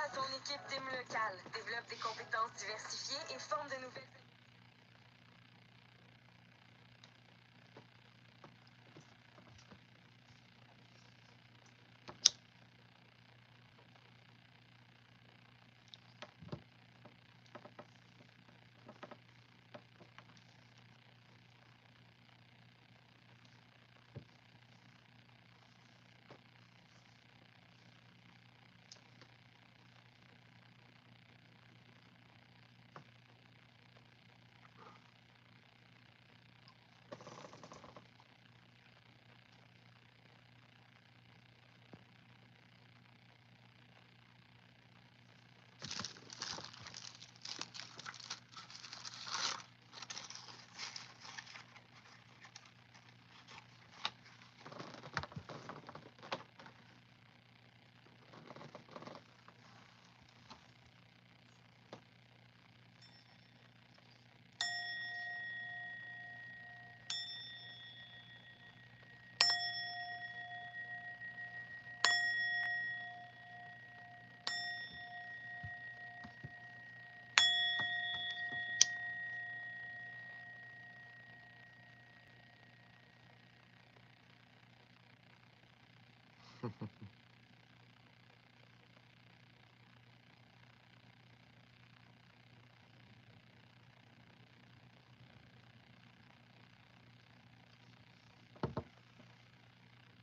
à ton équipe team locale. Développe des compétences diversifiées et forme de nouvelles...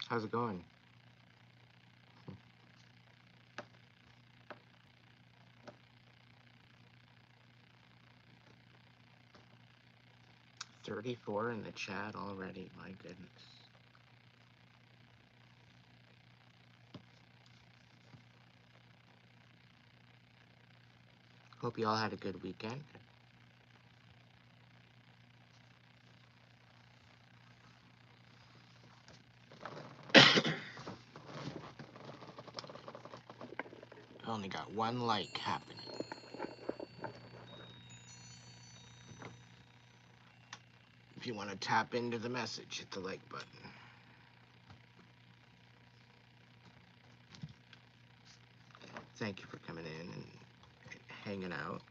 How's it going? $34 in the chat already, my goodness. Hope you all had a good weekend. I only got one like happening. If you want to tap into the message, hit the like button. Thank you for coming in and hanging out.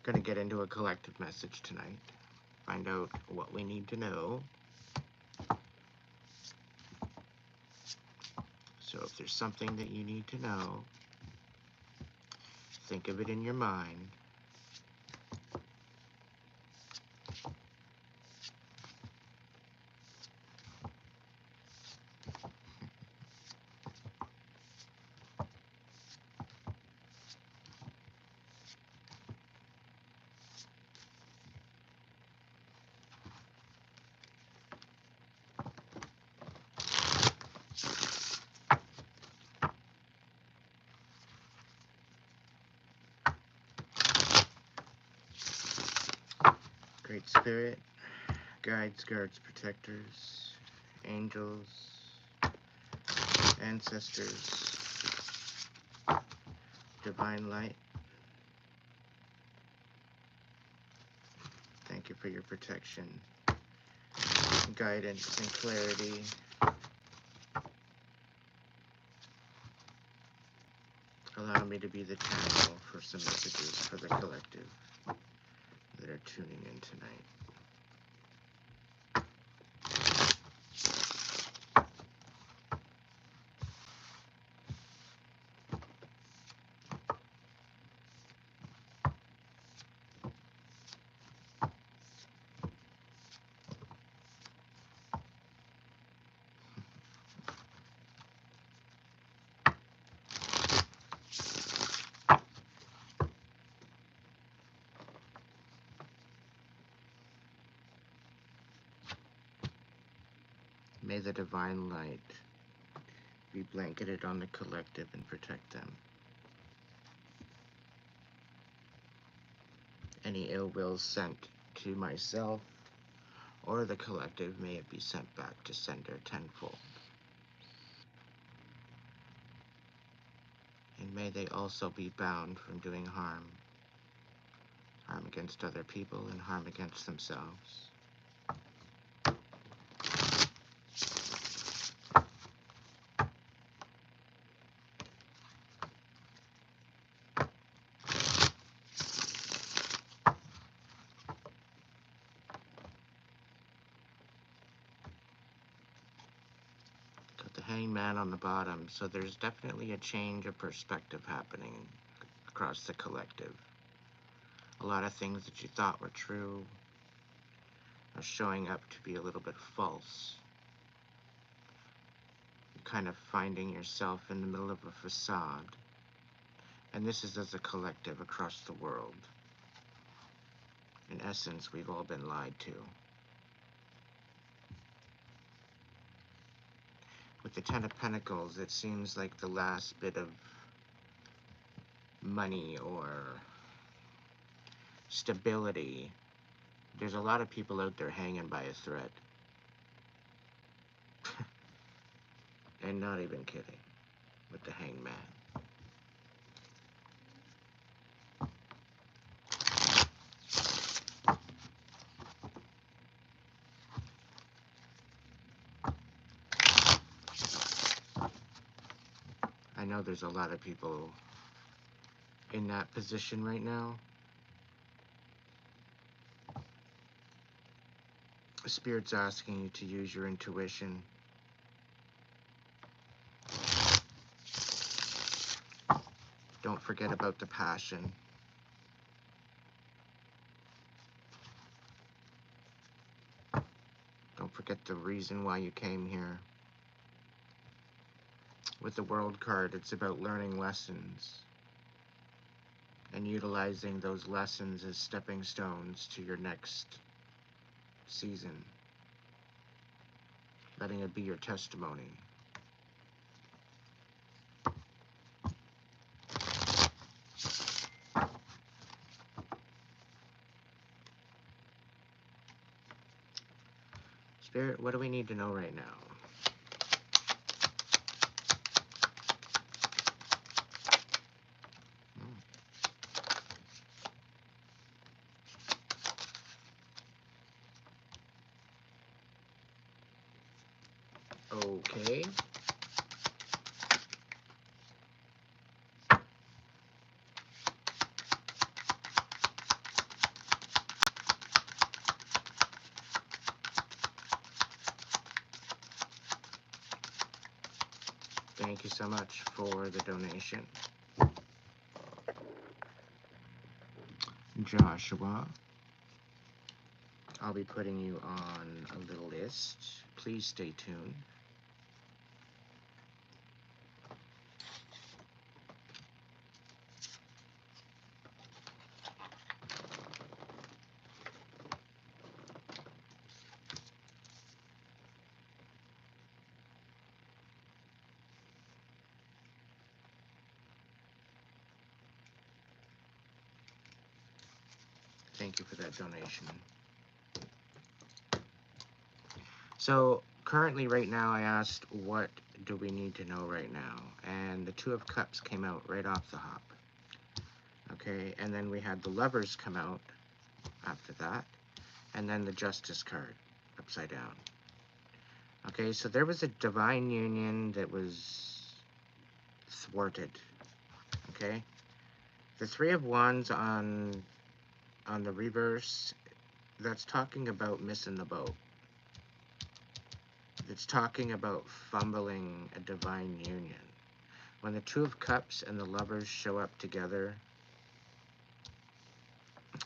Gonna get into a collective message tonight. Find out what we need to know. So if there's something that you need to know, think of it in your mind. Great Spirit, guides, guards, protectors, angels, ancestors, divine light, thank you for your protection, guidance, and clarity. Allow me to be the channel for some messages for the collective that are tuning in tonight. May the divine light be blanketed on the collective and protect them. Any ill will sent to myself or the collective, may it be sent back to sender tenfold. And may they also be bound from doing harm against other people and harm against themselves. hangman on the bottom, so there's definitely a change of perspective happening across the collective. A lot of things that you thought were true are showing up to be a little bit false. You're kind of finding yourself in the middle of a facade, and this is as a collective across the world. In essence, we've all been lied to. With the Ten of Pentacles, it seems like the last bit of money or stability. There's a lot of people out there hanging by a thread. And not even kidding with the hangman. I know there's a lot of people in that position right now. Spirit's asking you to use your intuition. Don't forget about the passion. Don't forget the reason why you came here. With the World card, it's about learning lessons and utilizing those lessons as stepping stones to your next season. Letting it be your testimony. Spirit, what do we need to know right now? Okay. Thank you so much for the donation. Joshua, I'll be putting you on a little list. Please stay tuned. Thank you for that donation. So, currently right now I asked, what do we need to know right now? And the Two of Cups came out right off the hop. Okay, and then we had the Lovers come out after that. And then the Justice card, upside down. Okay, so there was a divine union that was thwarted. Okay? The Three of Wands on the reverse, that's talking about missing the boat. It's talking about fumbling a divine union. When the Two of Cups and the Lovers show up together,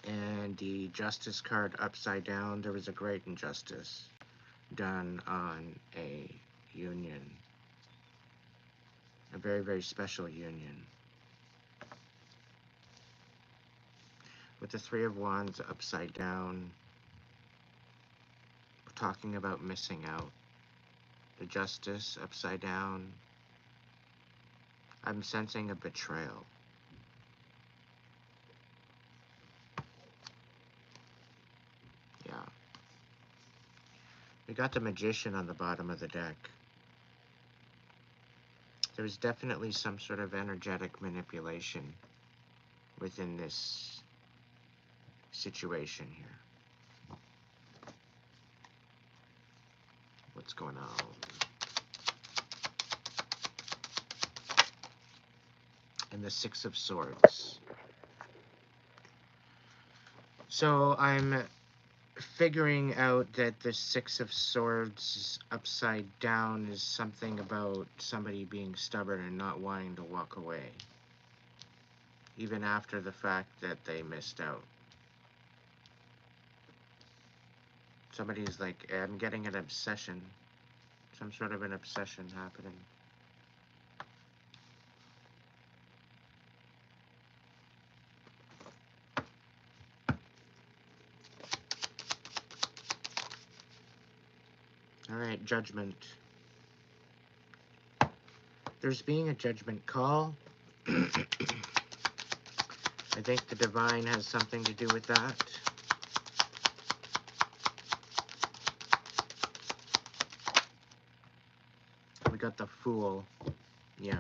and the Justice card upside down, there was a great injustice done on a union. A very, very special union. With the Three of Wands upside down, we're talking about missing out. The Justice upside down, I'm sensing a betrayal. Yeah. We got the Magician on the bottom of the deck. There's definitely some sort of energetic manipulation within this situation here. What's going on? And the Six of Swords. So I'm figuring out that the Six of Swords upside down is something about somebody being stubborn and not wanting to walk away, even after the fact that they missed out. Somebody's like, I'm getting an obsession, some sort of an obsession happening. All right, judgment. There's being a judgment call. I think the divine has something to do with that. We got the Fool. Yeah.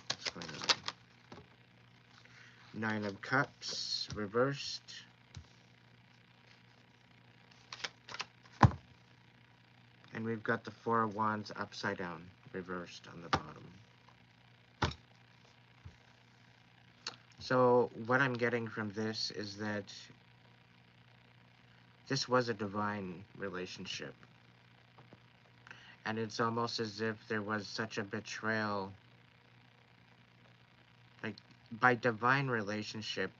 What's going on? Nine of Cups, reversed. And we've got the Four of Wands upside down, reversed on the bottom. So what I'm getting from this is that this was a divine relationship. And it's almost as if there was such a betrayal. Like, by divine relationship,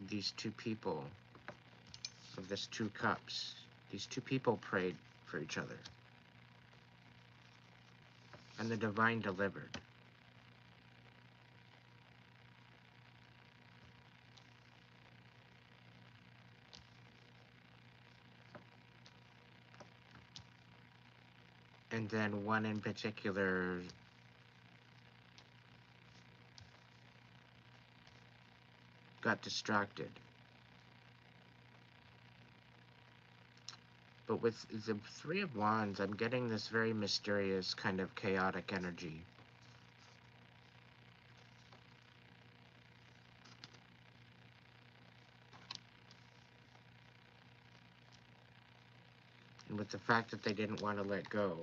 these two people, of this Two Cups, these two people prayed for each other. And the divine delivered. And then one in particular got distracted. But with the Three of Wands, I'm getting this very mysterious kind of chaotic energy. And with the fact that they didn't want to let go,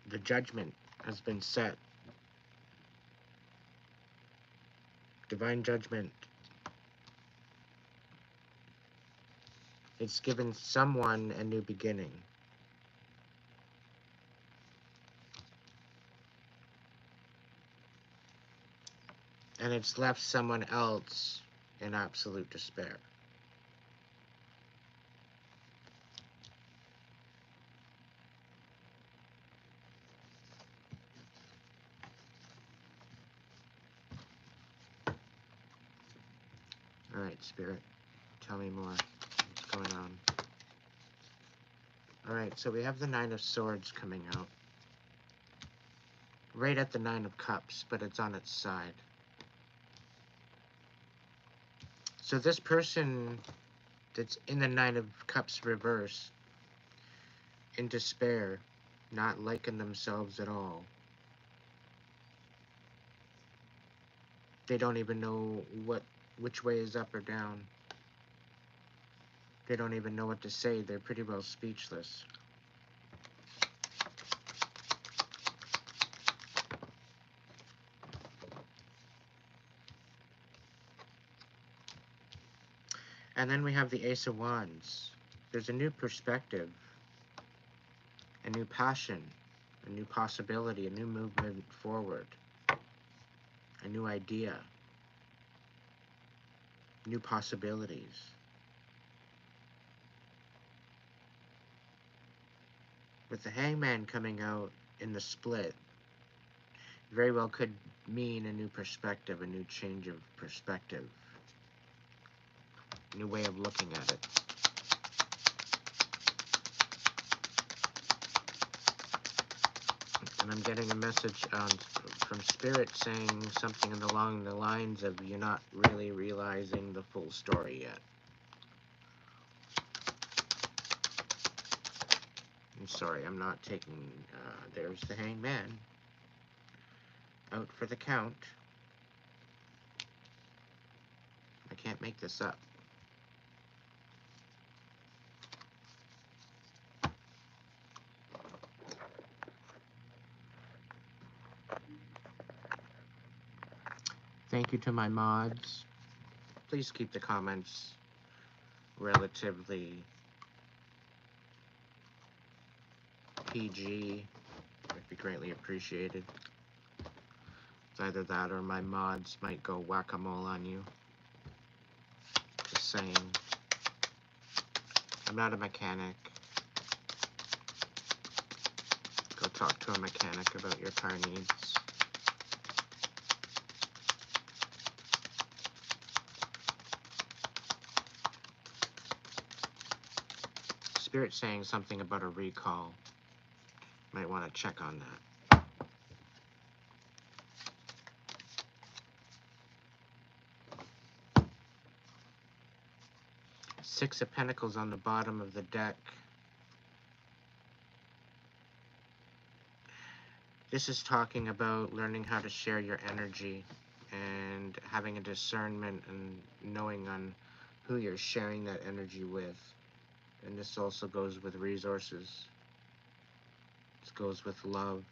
the judgment has been set. Divine judgment. It's given someone a new beginning. And it's left someone else in absolute despair. Alright, Spirit, tell me more. What's going on? Alright, so we have the Nine of Swords coming out. Right at the Nine of Cups, but it's on its side. So this person that's in the Nine of Cups reverse, in despair, not liking themselves at all. They don't even know which way is up or down. They don't even know what to say. They're pretty well speechless. And then we have the Ace of Wands. There's a new perspective, a new passion, a new possibility, a new movement forward, a new idea, new possibilities. With the Hangman coming out in the split, very well could mean a new perspective, a new change of perspective, a new way of looking at it. And I'm getting a message from Spirit saying something along the lines of, you're not really realizing the full story yet. I'm sorry, I'm not taking, there's the Hangman. Out for the count. I can't make this up. Thank you to my mods. Please keep the comments relatively PG. Would be greatly appreciated. It's either that or my mods might go whack-a-mole on you. Just saying. I'm not a mechanic. Go talk to a mechanic about your car needs. Spirit saying something about a recall. Might want to check on that. 6 of Pentacles on the bottom of the deck. This is talking about learning how to share your energy and having a discernment and knowing on who you're sharing that energy with. And this also goes with resources. This goes with love,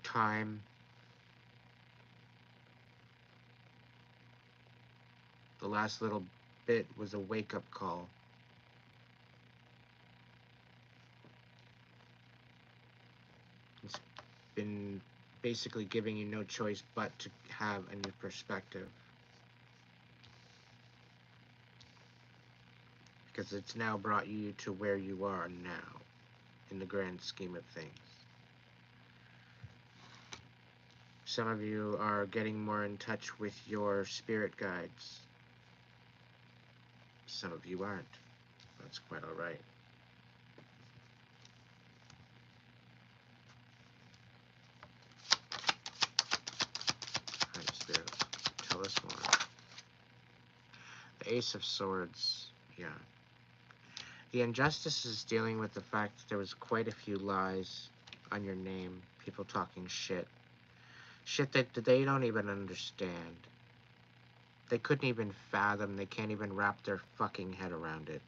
time. The last little bit was a wake-up call. It's been basically giving you no choice but to have a new perspective. Because it's now brought you to where you are now, in the grand scheme of things. Some of you are getting more in touch with your spirit guides. Some of you aren't. That's quite all right. Hi, Spirit. Tell us more. The Ace of Swords. Yeah. The injustice is dealing with the fact that there was quite a few lies on your name. People talking shit. Shit that they don't even understand. They couldn't even fathom. They can't even wrap their fucking head around it.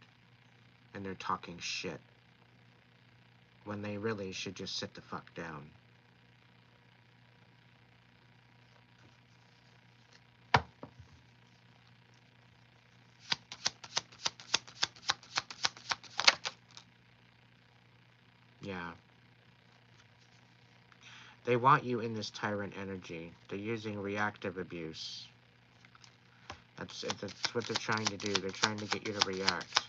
And they're talking shit. When they really should just sit the fuck down. Yeah. They want you in this tyrant energy. They're using reactive abuse. That's what they're trying to do. They're trying to get you to react.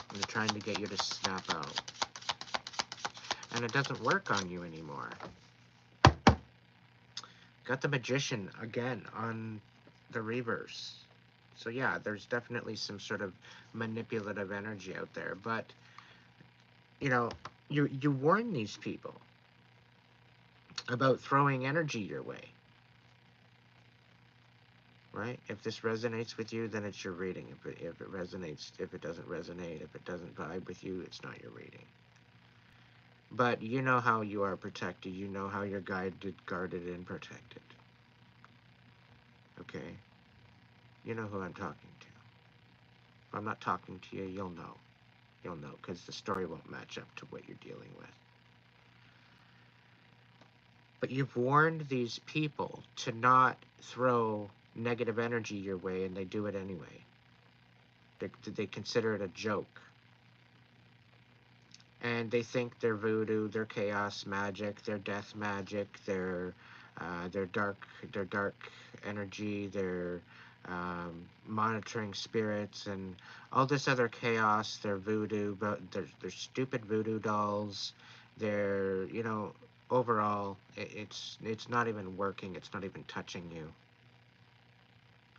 And they're trying to get you to snap out. And it doesn't work on you anymore. Got the Magician again on the reverse. So yeah, there's definitely some sort of manipulative energy out there. But, you know, you warn these people about throwing energy your way. Right? If this resonates with you, then it's your reading. If it resonates, if it doesn't resonate, if it doesn't vibe with you, it's not your reading. But you know how you are protected. You know how you're guided, guarded, and protected. Okay? You know who I'm talking to. If I'm not talking to you, you'll know. You'll know, because the story won't match up to what you're dealing with. But you've warned these people to not throw negative energy your way, and they do it anyway. They consider it a joke. And they think their voodoo, their chaos magic, their death magic, their dark energy, their monitoring spirits, and all this other chaos, their voodoo, but their stupid voodoo dolls, their, you know, overall, it's not even working. It's not even touching you.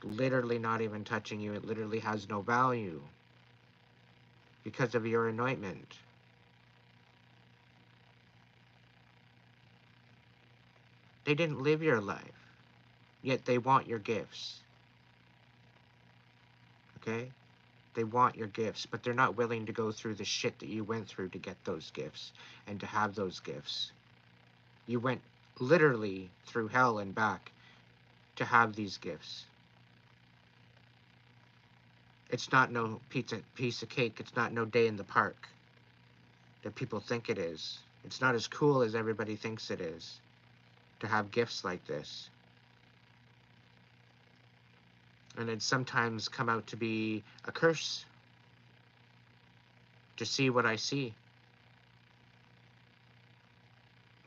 Literally not even touching you. It literally has no value because of your anointment. They didn't live your life, yet they want your gifts. Okay? They want your gifts, but they're not willing to go through the shit that you went through to get those gifts and to have those gifts. You went literally through hell and back to have these gifts. It's not no piece of cake. It's not no day in the park that people think it is. It's not as cool as everybody thinks it is to have gifts like this. And it's sometimes come out to be a curse to see what I see.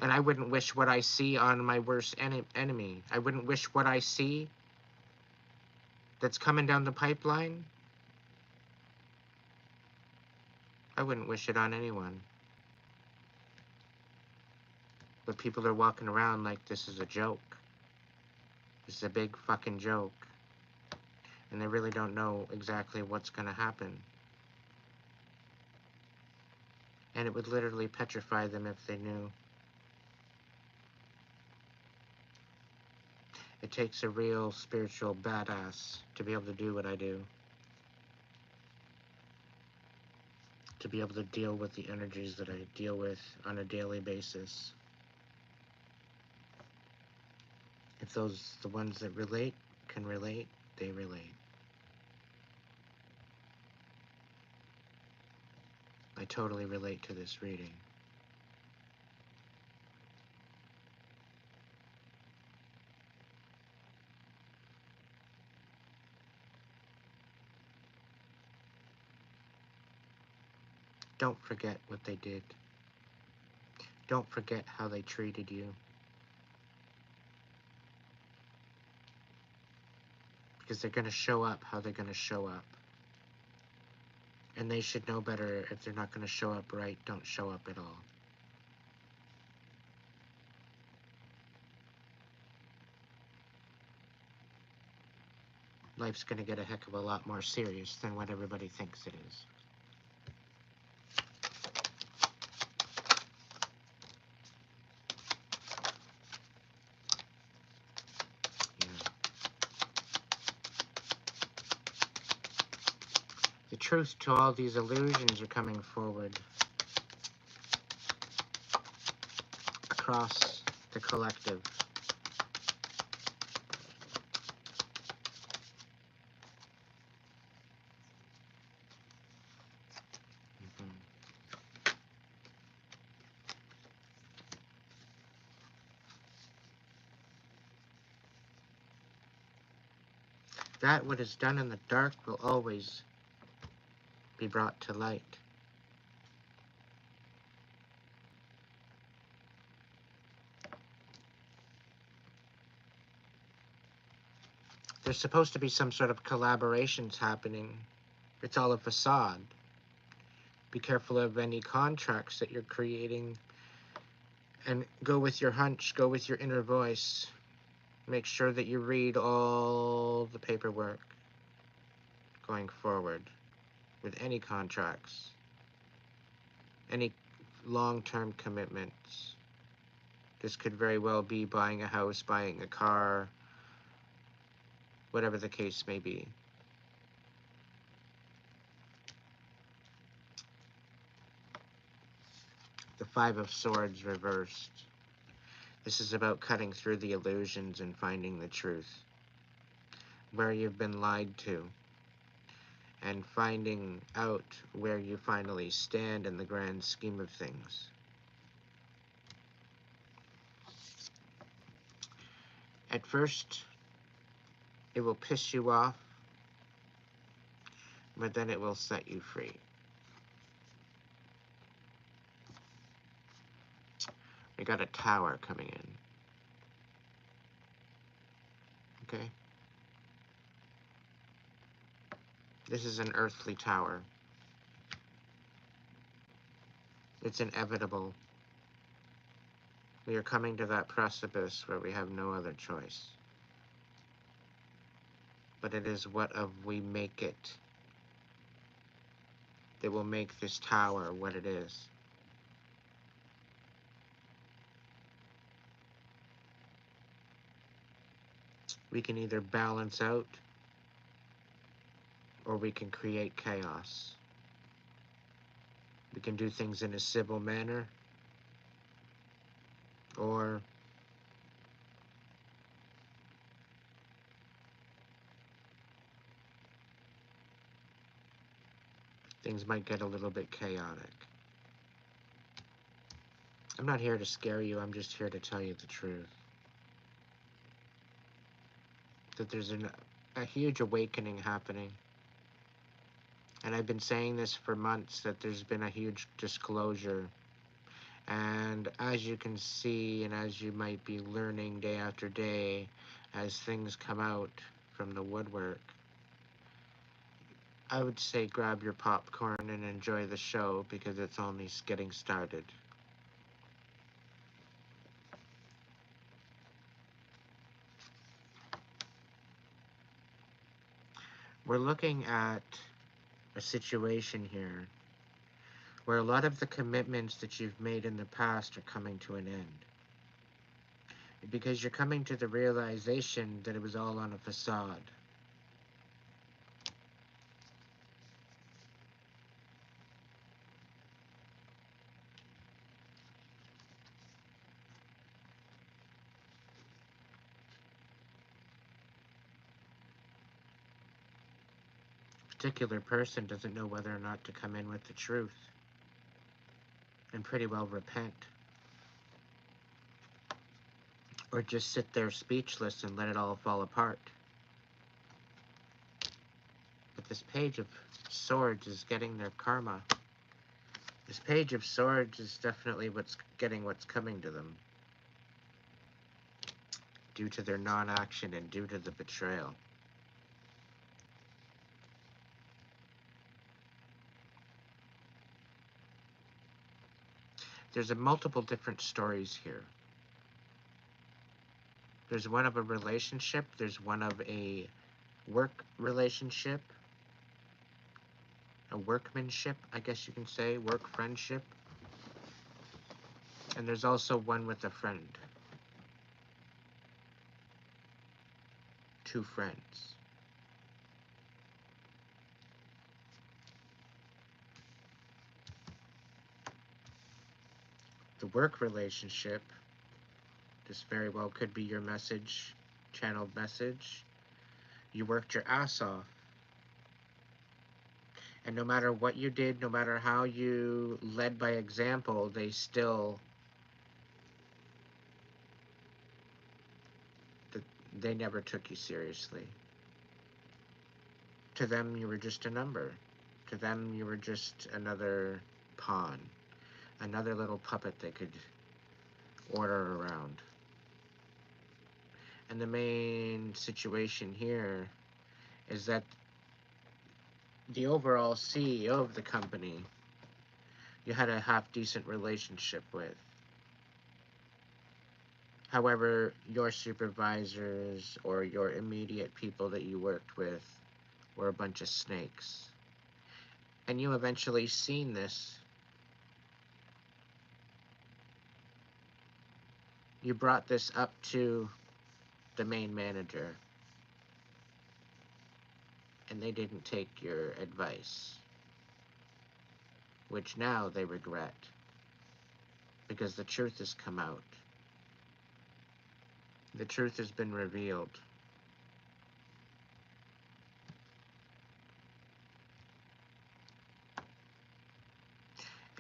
And I wouldn't wish what I see on my worst enemy. I wouldn't wish what I see that's coming down the pipeline. I wouldn't wish it on anyone. But people are walking around like this is a joke. This is a big fucking joke. And they really don't know exactly what's going to happen. And it would literally petrify them if they knew. It takes a real spiritual badass to be able to do what I do. To be able to deal with the energies that I deal with on a daily basis. If the ones that relate can relate, they relate. I totally relate to this reading. Don't forget what they did. Don't forget how they treated you. Because they're going to show up how they're going to show up. And they should know better. If they're not going to show up right, don't show up at all. Life's going to get a heck of a lot more serious than what everybody thinks it is. The truth to all these illusions are coming forward across the collective. That what is done in the dark will always be brought to light. There's supposed to be some sort of collaborations happening. It's all a facade. Be careful of any contracts that you're creating. And go with your hunch, go with your inner voice. Make sure that you read all the paperwork going forward with any contracts, any long-term commitments. This could very well be buying a house, buying a car, whatever the case may be. The Five of Swords reversed. This is about cutting through the illusions and finding the truth. Where you've been lied to. And finding out where you finally stand in the grand scheme of things. At first, it will piss you off, but then it will set you free. We got a tower coming in. Okay? This is an earthly tower. It's inevitable. We are coming to that precipice where we have no other choice. But it is what of we make it that will make this tower what it is. We can either balance out or we can create chaos. We can do things in a civil manner, or things might get a little bit chaotic. I'm not here to scare you, I'm just here to tell you the truth. That there's a huge awakening happening. And I've been saying this for months, that there's been a huge disclosure. And as you can see, and as you might be learning day after day, as things come out from the woodwork, I would say grab your popcorn and enjoy the show, because it's only getting started. We're looking at a situation here where a lot of the commitments that you've made in the past are coming to an end. Because you're coming to the realization that it was all on a facade. Particular person doesn't know whether or not to come in with the truth and pretty well repent, or just sit there speechless and let it all fall apart. But this Page of Swords is getting their karma. This Page of Swords is definitely what's coming to them, due to their non-action and due to the betrayal. There's multiple different stories here. There's one of a relationship, there's one of a work relationship, a workmanship, I guess you can say, work friendship. And there's also one with a friend. Two friends. The work relationship, this very well could be your message, channeled message. You worked your ass off. And no matter what you did, no matter how you led by example, they never took you seriously. To them, you were just a number. To them, you were just another pawn. Another little puppet they could order around. And the main situation here is that the overall CEO of the company, you had a half-decent relationship with. However, your supervisors or your immediate people that you worked with were a bunch of snakes. And you eventually seen this. You brought this up to the main manager, and they didn't take your advice, which now they regret, because the truth has come out. The truth has been revealed.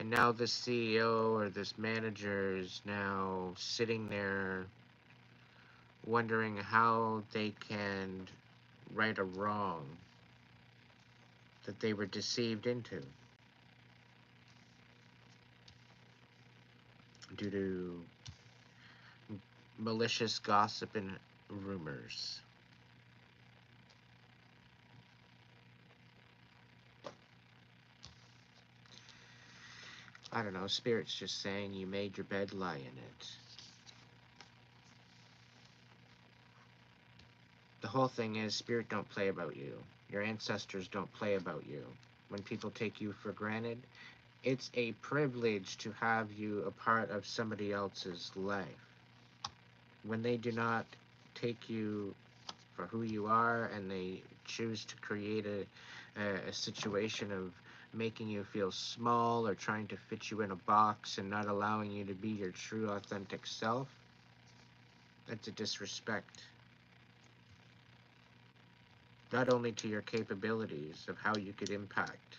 And now this CEO or this manager is now sitting there wondering how they can right a wrong that they were deceived into due to malicious gossip and rumors. I don't know, Spirit's just saying you made your bed, lie in it. The whole thing is, Spirit don't play about you. Your ancestors don't play about you. When people take you for granted, it's a privilege to have you a part of somebody else's life. When they do not take you for who you are and they choose to create a situation of making you feel small or trying to fit you in a box and not allowing you to be your true authentic self, that's a disrespect. Not only to your capabilities of how you could impact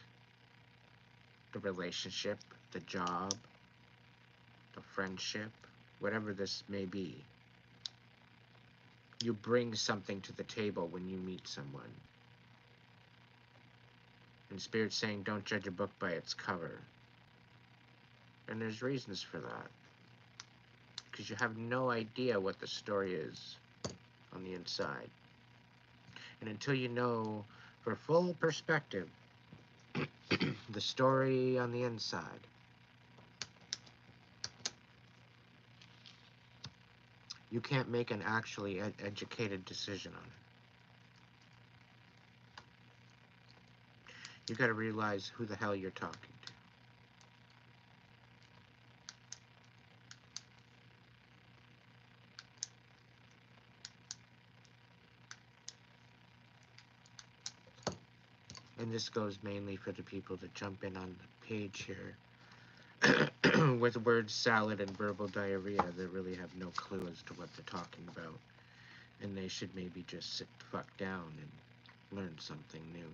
the relationship, the job, a friendship, whatever this may be. You bring something to the table when you meet someone. And Spirit's saying, don't judge a book by its cover. And there's reasons for that. Because you have no idea what the story is on the inside. And until you know, for full perspective, the story on the inside, you can't make an actually educated decision on it. You got to realize who the hell you're talking to. And this goes mainly for the people that jump in on the page here with word salad and verbal diarrhea that really have no clue as to what they're talking about. And they should maybe just sit the fuck down and learn something new.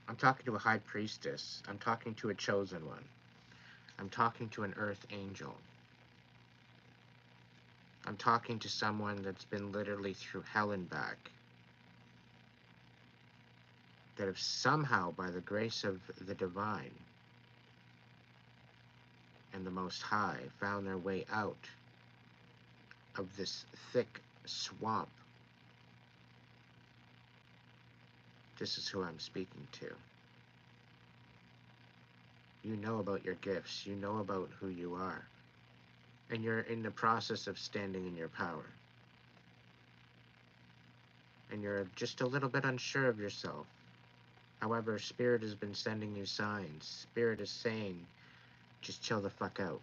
I'm talking to a high priestess. I'm talking to a chosen one. I'm talking to an earth angel. I'm talking to someone that's been literally through hell and back. That have somehow, by the grace of the divine and the Most High, found their way out of this thick swamp. This is who I'm speaking to. You know about your gifts. You know about who you are. And you're in the process of standing in your power. And you're just a little bit unsure of yourself. However, Spirit has been sending you signs. Spirit is saying, just chill the fuck out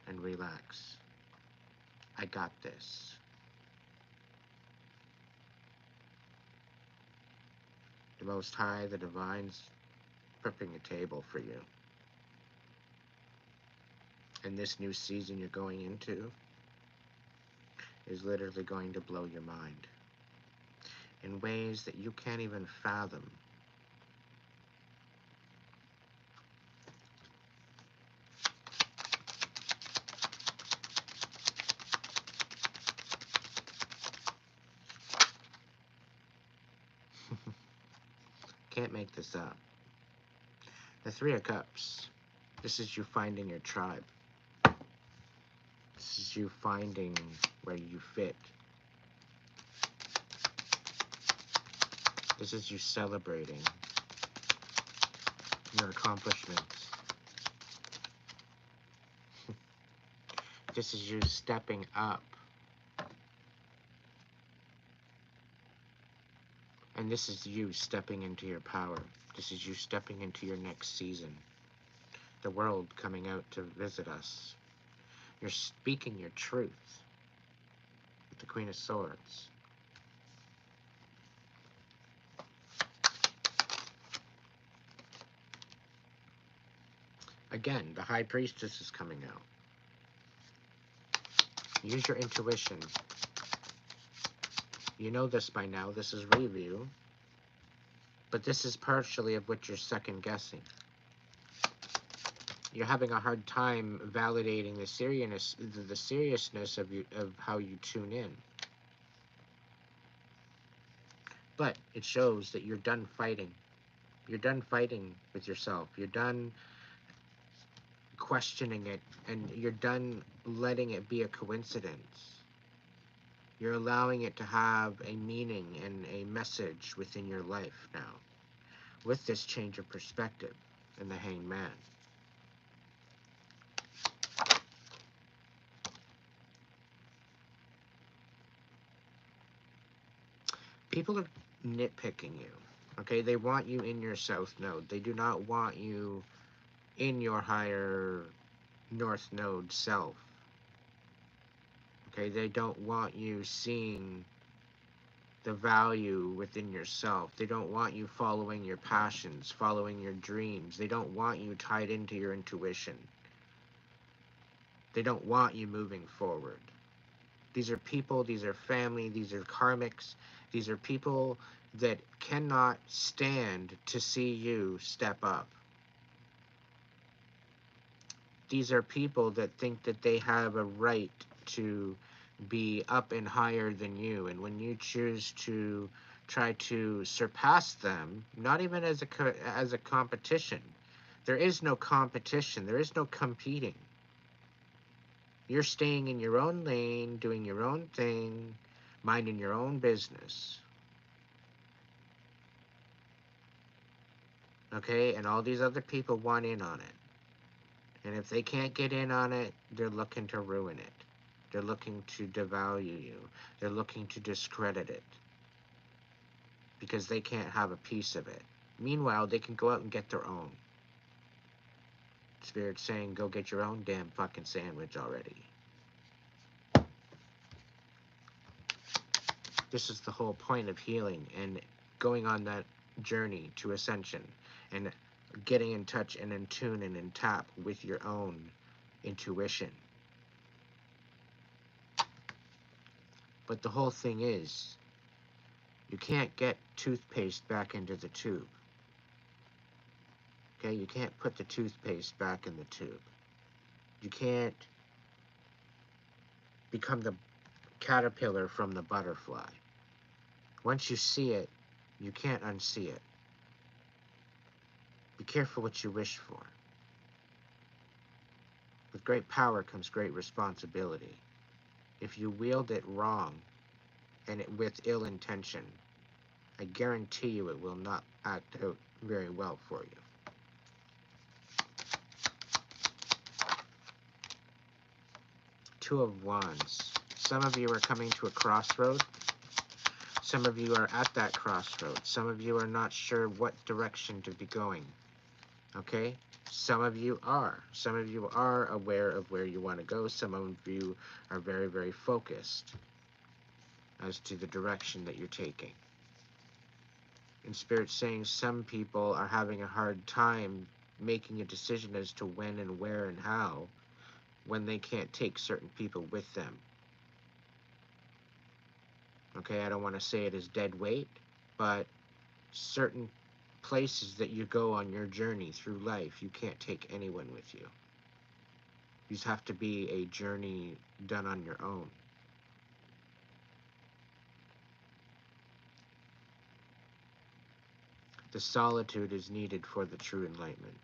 and relax. I got this. The Most High, the Divine's prepping a table for you. And this new season you're going into is literally going to blow your mind in ways that you can't even fathom. Can't make this up. The Three of Cups. This is you finding your tribe. This is you finding where you fit. This is you celebrating your accomplishments. This is you stepping up. And this is you stepping into your power. This is you stepping into your next season. The world coming out to visit us. You're speaking your truth with the Queen of Swords. Again, the High Priestess is coming out. Use your intuition. You know this by now. This is review. But this is partially of what you're second guessing. You're having a hard time validating the seriousness of how you tune in. But it shows that you're done fighting. You're done fighting with yourself. You're done questioning it, and you're done letting it be a coincidence. You're allowing it to have a meaning and a message within your life now, with this change of perspective in the Hanged Man. People are nitpicking you, okay? They want you in your South Node. They do not want you in your higher North Node self. Okay, they don't want you seeing the value within yourself. They don't want you following your passions, following your dreams. They don't want you tied into your intuition. They don't want you moving forward. These are people, these are family, these are karmics, these are people that cannot stand to see you step up. These are people that think that they have a right to be up and higher than you, and when you choose to try to surpass them, not even as a competition, there is no competition, there is no competing. You're staying in your own lane, doing your own thing, minding your own business. Okay? And all these other people want in on it. And if they can't get in on it, they're looking to ruin it. They're looking to devalue you. They're looking to discredit it. Because they can't have a piece of it. Meanwhile, they can go out and get their own. Spirit's saying, go get your own damn fucking sandwich already. This is the whole point of healing and going on that journey to ascension and getting in touch and in tune and in tap with your own intuition. But the whole thing is, you can't get toothpaste back into the tube. Okay, you can't put the toothpaste back in the tube. You can't become the caterpillar from the butterfly. Once you see it, you can't unsee it. Be careful what you wish for. With great power comes great responsibility. If you wield it wrong and with ill intention, I guarantee you it will not act out very well for you. Two of Wands. Some of you are coming to a crossroad. Some of you are at that crossroad. Some of you are not sure what direction to be going. Okay? Some of you are. Some of you are aware of where you want to go. Some of you are very, very focused as to the direction that you're taking. And Spirit's saying some people are having a hard time making a decision as to when and where and how when they can't take certain people with them. Okay, I don't want to say it as dead weight, but certain places that you go on your journey through life, you can't take anyone with you. You just have to be a journey done on your own. The solitude is needed for the true enlightenment,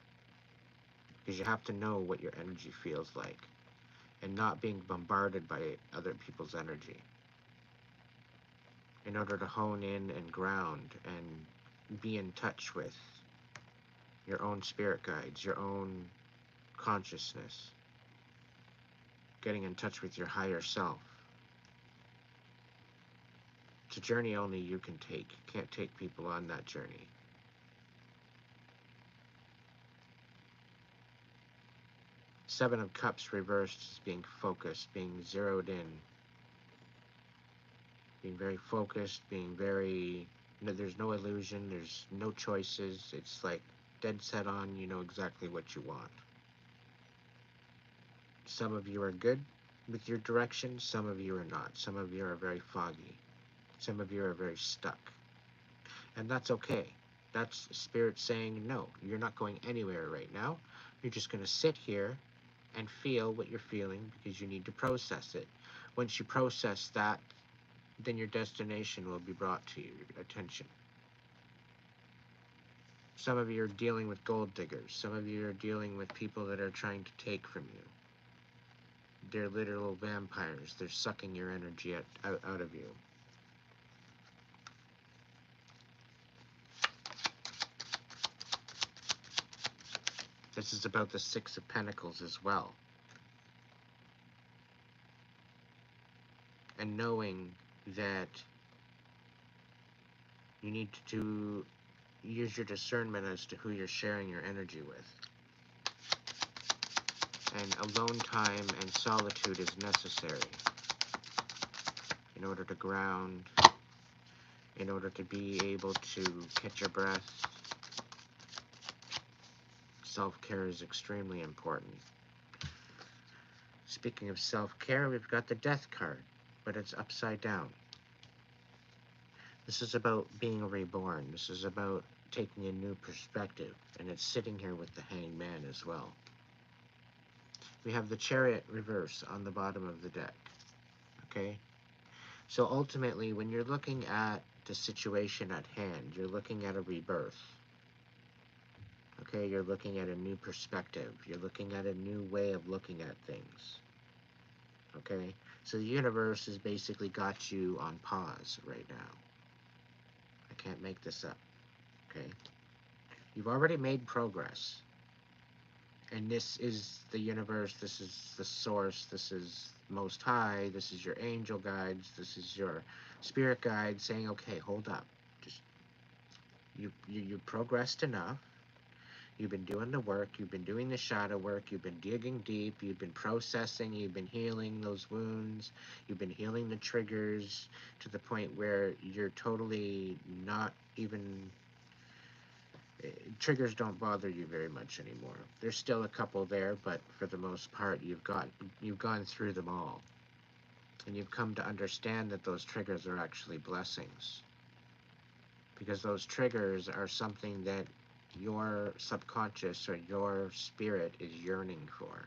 because you have to know what your energy feels like and not being bombarded by other people's energy in order to hone in and ground and be in touch with your own spirit guides, your own consciousness, getting in touch with your higher self. It's a journey only you can take. You can't take people on that journey. Seven of Cups reversed is being focused, being zeroed in, being very focused, being very, there's no illusion, there's no choices. It's like dead set on, you know exactly what you want. Some of you are good with your direction, some of you are not. Some of you are very foggy. Some of you are very stuck. And that's okay. That's Spirit saying, no, you're not going anywhere right now. You're just going to sit here and feel what you're feeling because you need to process it. Once you process that, then your destination will be brought to your attention. Some of you are dealing with gold diggers. Some of you are dealing with people that are trying to take from you. They're literal vampires. They're sucking your energy out of you. This is about the Six of Pentacles as well. And knowing that you need to use your discernment as to who you're sharing your energy with. And alone time and solitude is necessary in order to ground, in order to be able to catch your breath. Self-care is extremely important. Speaking of self-care, we've got the Death card. but it's upside down. This is about being reborn. This is about taking a new perspective, and it's sitting here with the hanged man as well. We have the chariot reverse on the bottom of the deck. Okay? So ultimately, when you're looking at the situation at hand, you're looking at a rebirth. Okay? You're looking at a new perspective. You're looking at a new way of looking at things. Okay? So the universe has basically got you on pause right now. I can't make this up. Okay? You've already made progress. And this is the universe, this is the source, this is Most High, this is your angel guides, this is your spirit guide saying, okay, hold up. Just you progressed enough. You've been doing the work, you've been doing the shadow work, you've been digging deep, you've been processing, you've been healing those wounds, you've been healing the triggers to the point where you're totally not even triggers don't bother you very much anymore. There's still a couple there, but for the most part, you've gone through them all, and you've come to understand that those triggers are actually blessings, because those triggers are something that your subconscious or your spirit is yearning for.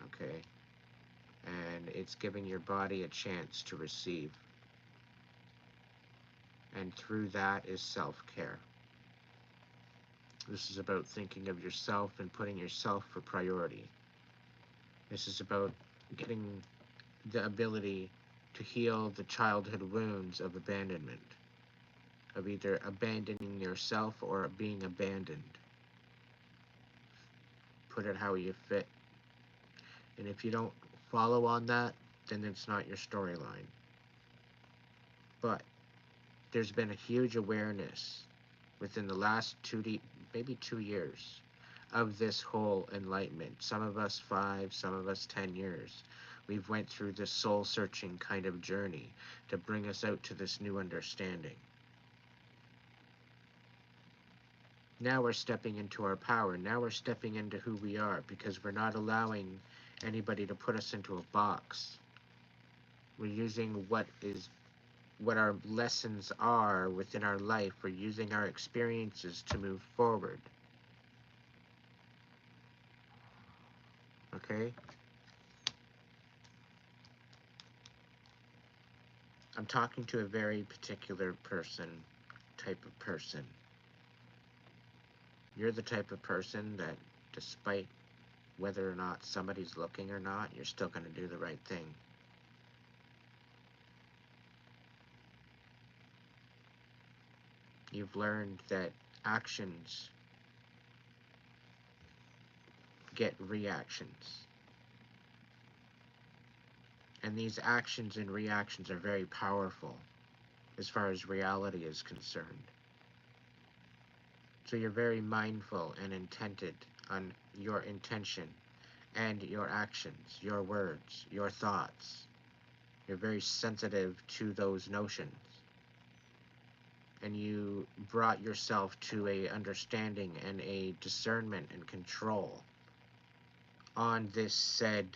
Okay, and it's giving your body a chance to receive, and through that is self-care. This is about thinking of yourself and putting yourself for priority. This is about getting the ability to heal the childhood wounds of abandonment, of either abandoning yourself or being abandoned. Put it how you fit. And if you don't follow on that, then it's not your storyline. But there's been a huge awareness within the last maybe 2 years of this whole enlightenment. Some of us 5, some of us 10 years. We've went through this soul-searching kind of journey to bring us out to this new understanding. Now we're stepping into our power. Now we're stepping into who we are, because we're not allowing anybody to put us into a box. We're using what our lessons are within our life. We're using our experiences to move forward. Okay? I'm talking to a very particular type of person. You're the type of person that, despite whether or not somebody's looking or not, you're still going to do the right thing. You've learned that actions get reactions. And these actions and reactions are very powerful as far as reality is concerned. So you're very mindful and intended on your intention and your actions, your words, your thoughts. You're very sensitive to those notions. And you brought yourself to a understanding and a discernment and control on this said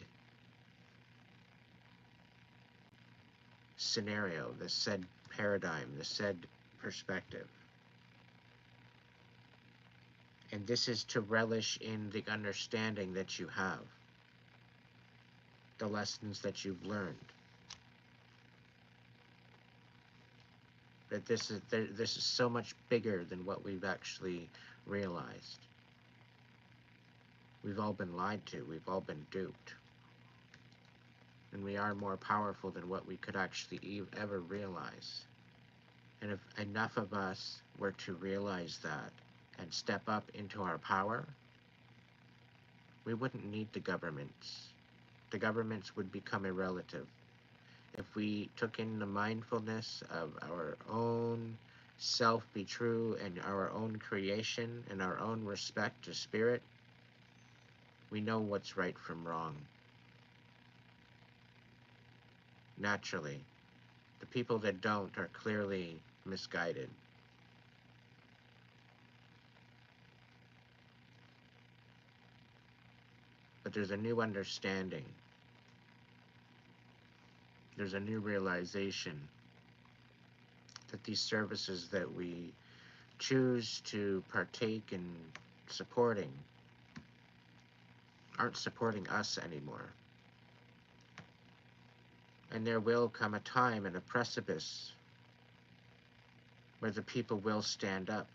scenario, this said paradigm, this said perspective. And this is to relish in the understanding that you have, the lessons that you've learned. That this is so much bigger than what we've actually realized. We've all been lied to. We've all been duped. And we are more powerful than what we could actually ever realize. And if enough of us were to realize that and step up into our power, we wouldn't need the governments. The governments would become irrelative. If we took in the mindfulness of our own self be true and our own creation and our own respect to spirit, we know what's right from wrong. Naturally. The people that don't are clearly misguided. But there's a new understanding. there's a new realization that these services that we choose to partake in supporting aren't supporting us anymore. And there will come a time and a precipice where the people will stand up.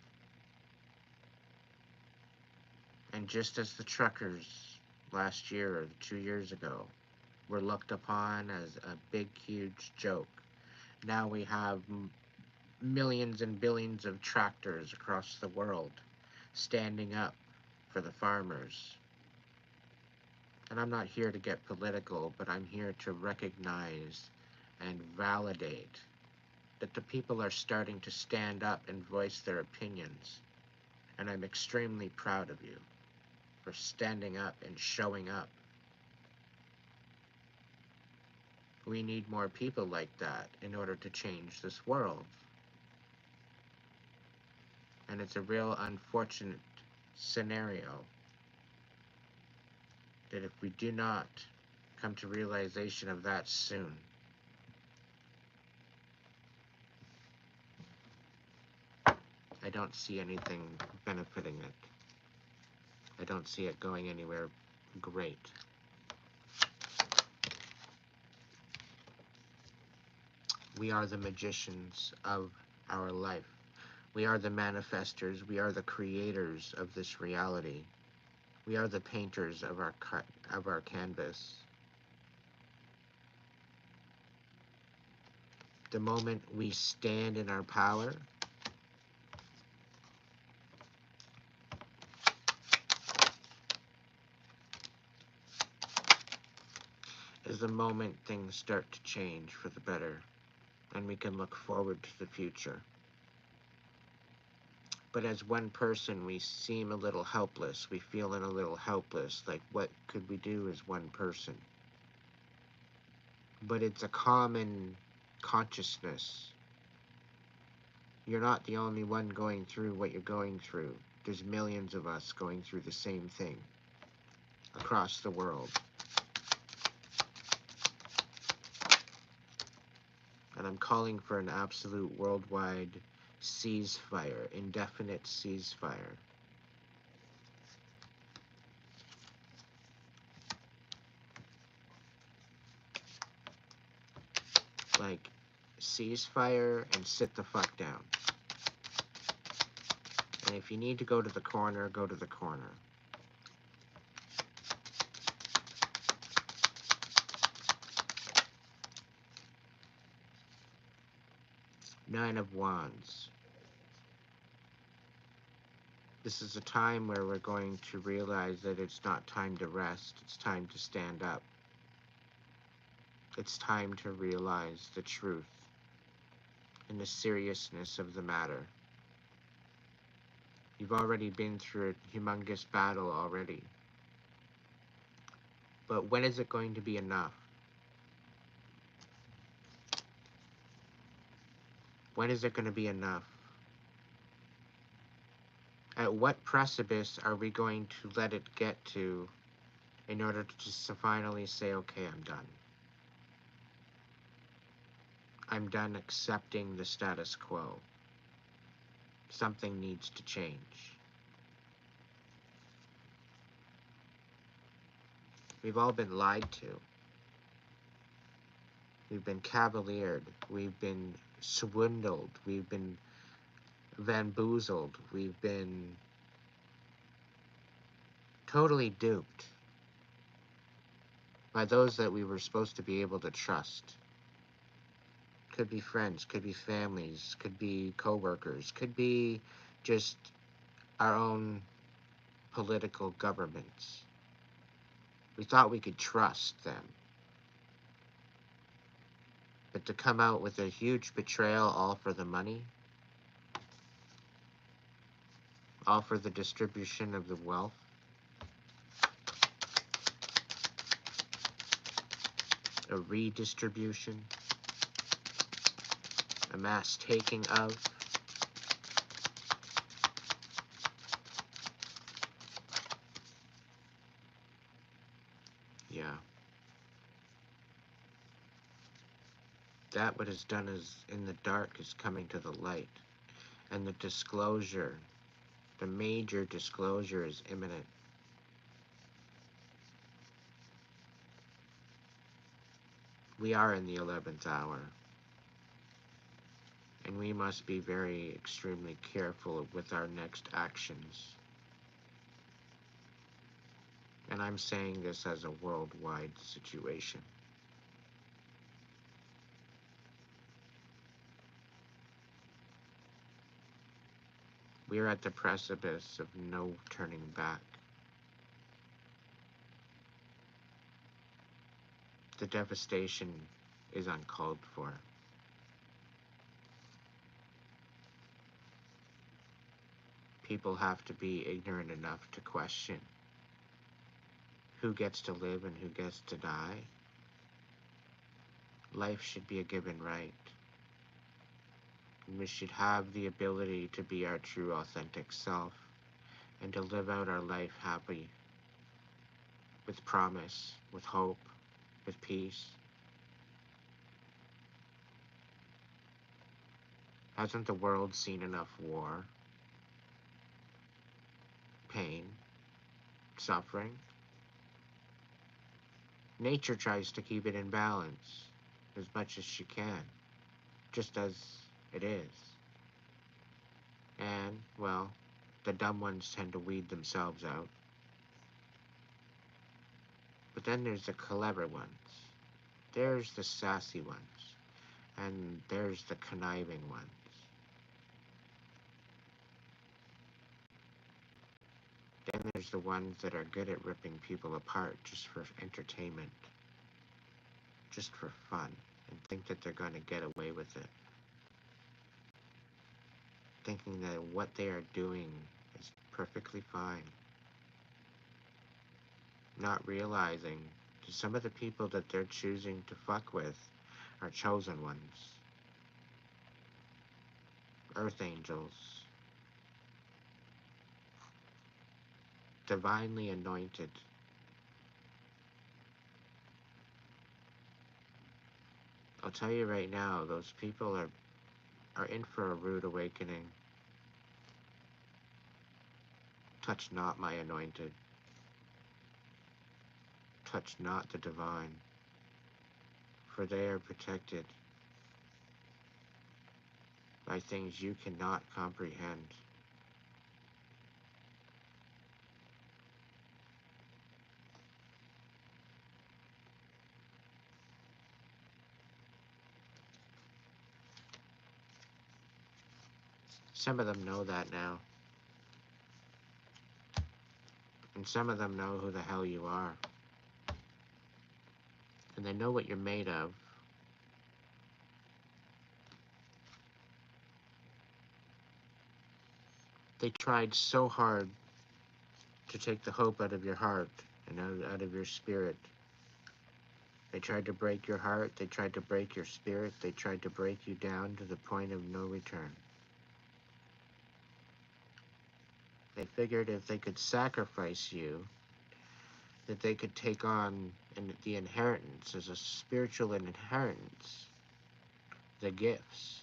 And just as the truckers last year or 2 years ago were looked upon as a big, huge joke, now we have millions and billions of tractors across the world standing up for the farmers. And I'm not here to get political, but I'm here to recognize and validate that the people are starting to stand up and voice their opinions. And I'm extremely proud of you for standing up and showing up. We need more people like that in order to change this world. And it's a real unfortunate scenario that if we do not come to realization of that soon, I don't see anything benefiting it. I don't see it going anywhere great. We are the magicians of our life. We are the manifestors. We are the creators of this reality. We are the painters of our canvas. The moment we stand in our power, is the moment things start to change for the better, and we can look forward to the future. But as one person, we seem a little helpless. We feel a little helpless, like what could we do as one person? But it's a common consciousness. You're not the only one going through what you're going through. There's millions of us going through the same thing across the world. And I'm calling for an absolute worldwide ceasefire, indefinite ceasefire. Like, ceasefire and sit the fuck down. And if you need to go to the corner, go to the corner. Nine of Wands. This is a time where we're going to realize that it's not time to rest, it's time to stand up. It's time to realize the truth and the seriousness of the matter. You've already been through a humongous battle already. But when is it going to be enough? When is it going to be enough? At what precipice are we going to let it get to in order to just finally say, okay, I'm done. I'm done accepting the status quo. Something needs to change. We've all been lied to. We've been cavaliered. We've been swindled. We've been bamboozled. We've been totally duped by those that we were supposed to be able to trust. Could be friends, could be families, could be co-workers, could be just our own political governments. We thought we could trust them. But to come out with a huge betrayal all for the money, all for the distribution of the wealth, a redistribution, a mass taking of, yeah. That what is done is in the dark is coming to the light. And the disclosure, the major disclosure is imminent. We are in the 11th hour. And we must be very extremely careful with our next actions. And I'm saying this as a worldwide situation. We are at the precipice of no turning back. The devastation is uncalled for. People have to be ignorant enough to question who gets to live and who gets to die. Life should be a given right. And we should have the ability to be our true authentic self and to live out our life happy, with promise, with hope, with peace. Hasn't the world seen enough war, pain, suffering? Nature tries to keep it in balance as much as she can, just as it is. And, well, the dumb ones tend to weed themselves out. But then there's the clever ones. There's the sassy ones. And there's the conniving ones. Then there's the ones that are good at ripping people apart just for entertainment, just for fun, and think that they're going to get away with it. Thinking that what they are doing is perfectly fine. Not realizing that some of the people that they're choosing to fuck with are chosen ones. Earth angels. Divinely anointed. I'll tell you right now, those people are in for a rude awakening. Touch not my anointed. Touch not the divine, for they are protected by things you cannot comprehend. Some of them know that now. And some of them know who the hell you are. And they know what you're made of. They tried so hard to take the hope out of your heart and out of your spirit. They tried to break your heart. They tried to break your spirit. They tried to break you down to the point of no return. They figured if they could sacrifice you, that they could take on the inheritance as a spiritual inheritance, the gifts.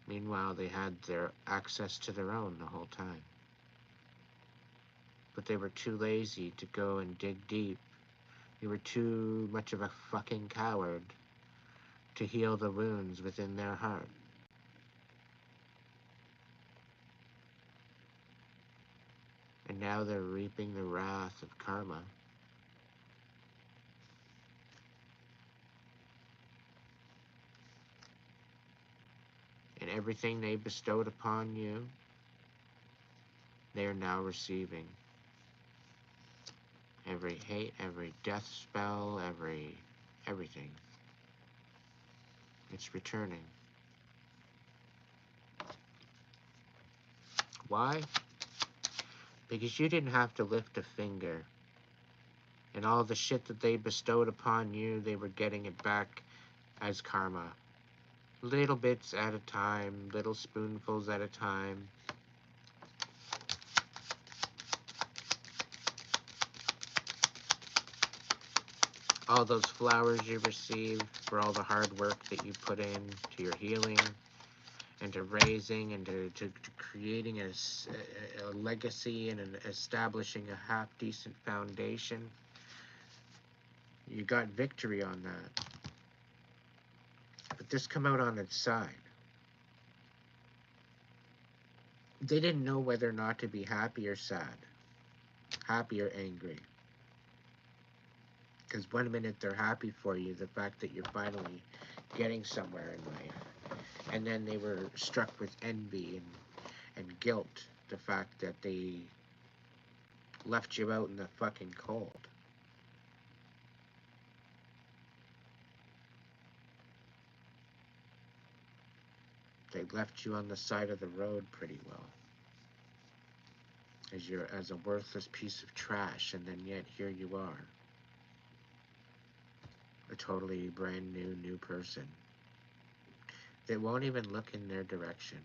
Meanwhile, they had their access to their own the whole time. But they were too lazy to go and dig deep. You were too much of a fucking coward to heal the wounds within their heart. And now they're reaping the wrath of karma. And everything they bestowed upon you, they are now receiving. Every hate, every death spell, everything. It's returning. Why? Because you didn't have to lift a finger. And all the shit that they bestowed upon you, they were getting it back as karma. Little bits at a time, little spoonfuls at a time. all those flowers you receive for all the hard work that you put in to your healing and to raising and to creating a legacy and establishing a half decent foundation. You got victory on that. But this come out on its side. They didn't know whether or not to be happy or sad, happy or angry. Because one minute they're happy for you, the fact that you're finally getting somewhere in life. And then they were struck with envy and guilt, the fact that they left you out in the fucking cold. They left you on the side of the road pretty well. As a worthless piece of trash, and then yet here you are. A totally brand new person. They won't even look in their direction.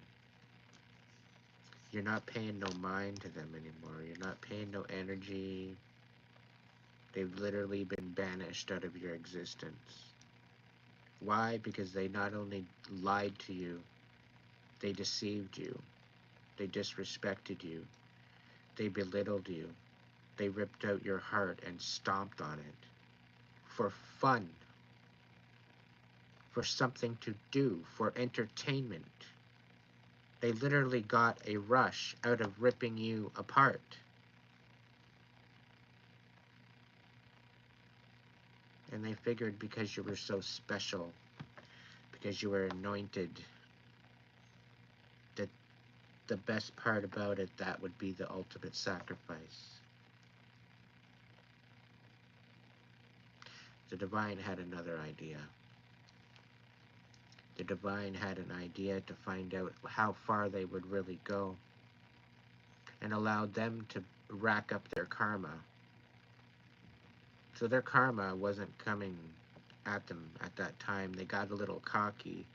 You're not paying no mind to them anymore. You're not paying no energy. They've literally been banished out of your existence. Why? Because they not only lied to you, they deceived you. They disrespected you. They belittled you. They ripped out your heart and stomped on it. For fun. For something to do. For entertainment. They literally got a rush out of ripping you apart. And they figured because you were so special, because you were anointed, that the best part about it, that would be the ultimate sacrifice. The divine had another idea. The divine had an idea to find out how far they would really go and allowed them to rack up their karma. So their karma wasn't coming at them at that time. They got a little cocky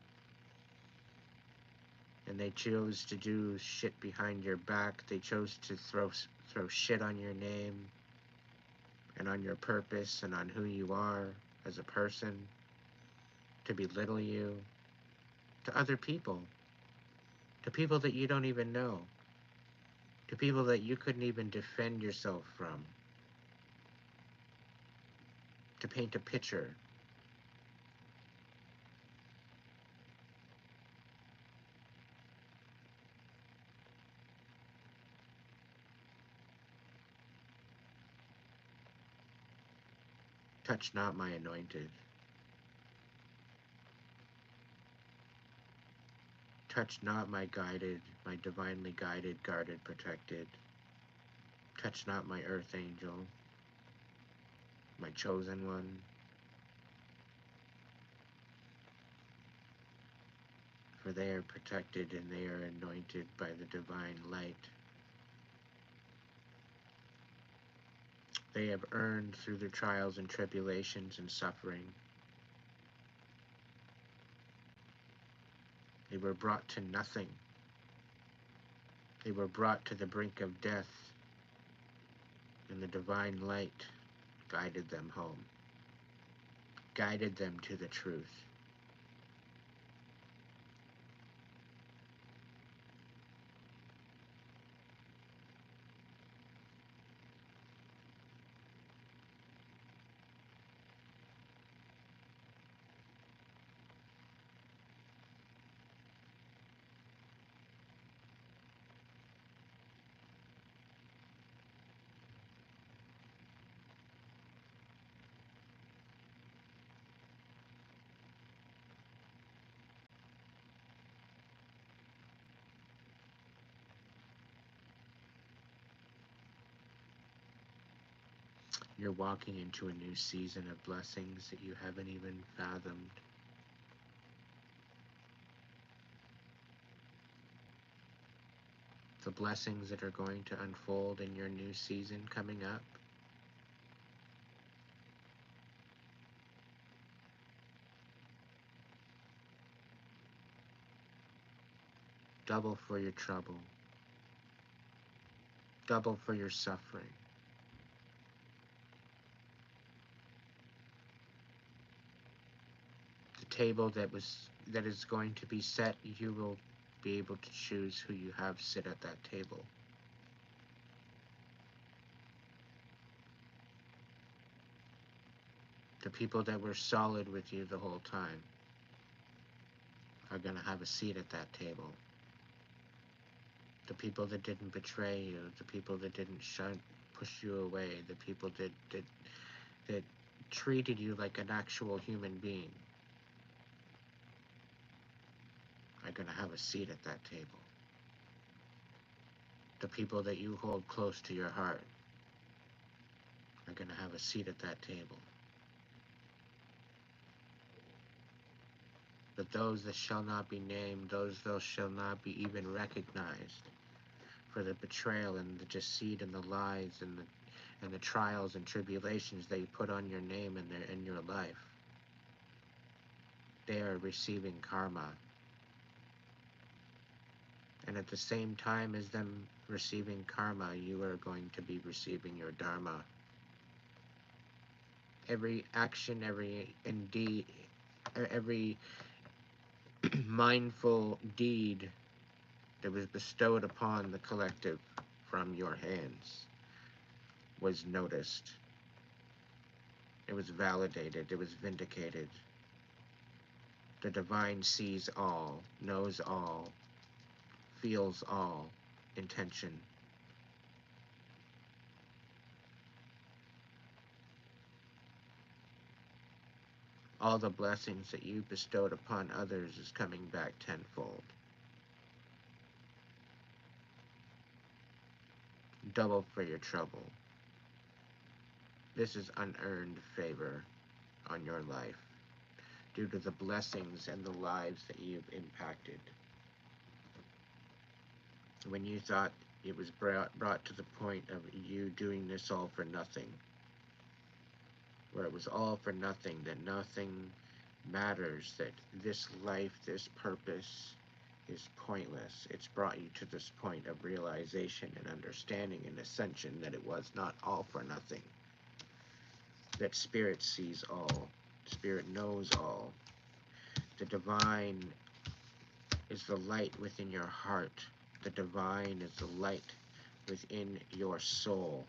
and they chose to do shit behind your back. They chose to throw shit on your name and on your purpose and on who you are as a person, to belittle you to other people, to people that you don't even know, to people that you couldn't even defend yourself from, to paint a picture. Touch not my anointed. Touch not my guided, my divinely guided, guarded, protected. Touch not my earth angel, my chosen one. For they are protected and they are anointed by the divine light. They have earned through their trials and tribulations and suffering. They were brought to nothing. They were brought to the brink of death, and the divine light guided them home, guided them to the truth. You're walking into a new season of blessings that you haven't even fathomed. The blessings that are going to unfold in your new season coming up. Double for your trouble. Double for your suffering. table that is going to be set, you will be able to choose who you have sit at that table. The people that were solid with you the whole time are going to have a seat at that table. The people that didn't betray you, the people that didn't push you away, the people that treated you like an actual human being are going to have a seat at that table. The people that you hold close to your heart are going to have a seat at that table. But those that shall not be named, those shall not be even recognized for the betrayal and the deceit and the lies and the trials and tribulations they put on your name and in your life, they are receiving karma. And at the same time as them receiving karma, you are going to be receiving your dharma. Every action, every mindful deed that was bestowed upon the collective from your hands was noticed. It was validated. It was vindicated. The divine sees all, knows all, feels all intention. All the blessings that you bestowed upon others is coming back tenfold. Double for your trouble. This is unearned favor on your life due to the blessings and the lives that you've impacted. When you thought it was brought to the point of you doing this all for nothing, where it was all for nothing, that nothing matters, that this life, this purpose is pointless. It's brought you to this point of realization and understanding and ascension that it was not all for nothing. That Spirit sees all. Spirit knows all. The divine is the light within your heart. The divine is the light within your soul.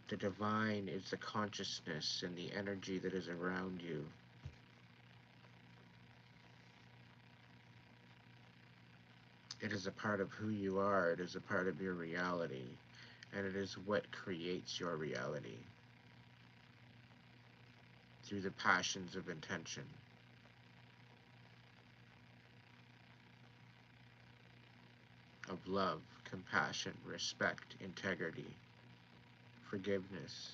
The divine is the consciousness and the energy that is around you. It is a part of who you are. It is a part of your reality. And it is what creates your reality. Through the passions of intention. Of love, compassion, respect, integrity, forgiveness.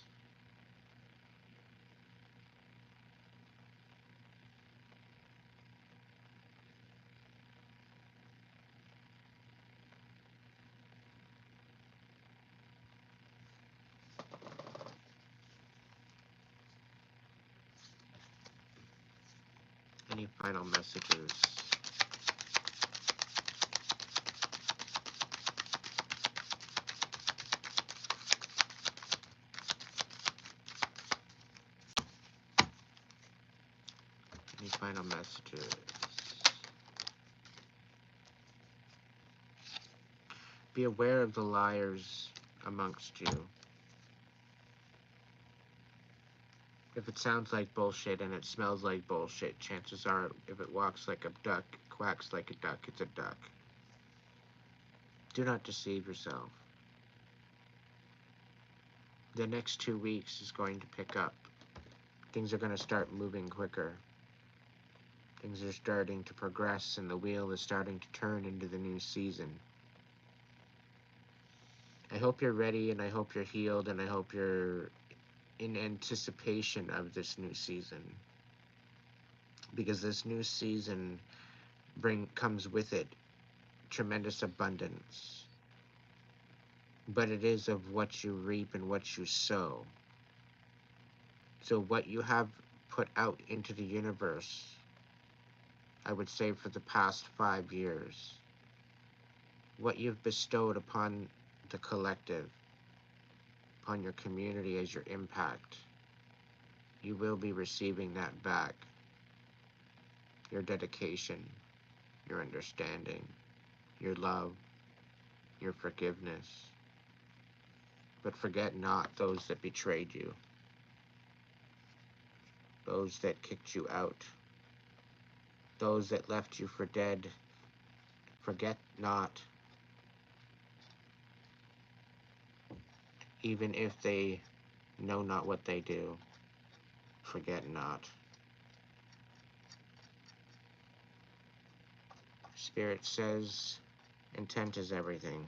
Any final messages? Any final messages? Be aware of the liars amongst you. If it sounds like bullshit and it smells like bullshit, chances are if it walks like a duck, quacks like a duck, it's a duck. Do not deceive yourself. The next 2 weeks is going to pick up. Things are going to start moving quicker. Things are starting to progress and the wheel is starting to turn into the new season. I hope you're ready and I hope you're healed and I hope you're in anticipation of this new season. Because this new season comes with it tremendous abundance. But it is of what you reap and what you sow. So what you have put out into the universe, I would say for the past 5 years, what you've bestowed upon the collective, upon your community as your impact, you will be receiving that back your dedication, your understanding, your love, your forgiveness. But forget not those that betrayed you, those that kicked you out, those that left you for dead. Forget not, even if they know not what they do. Forget not. Spirit says intent is everything,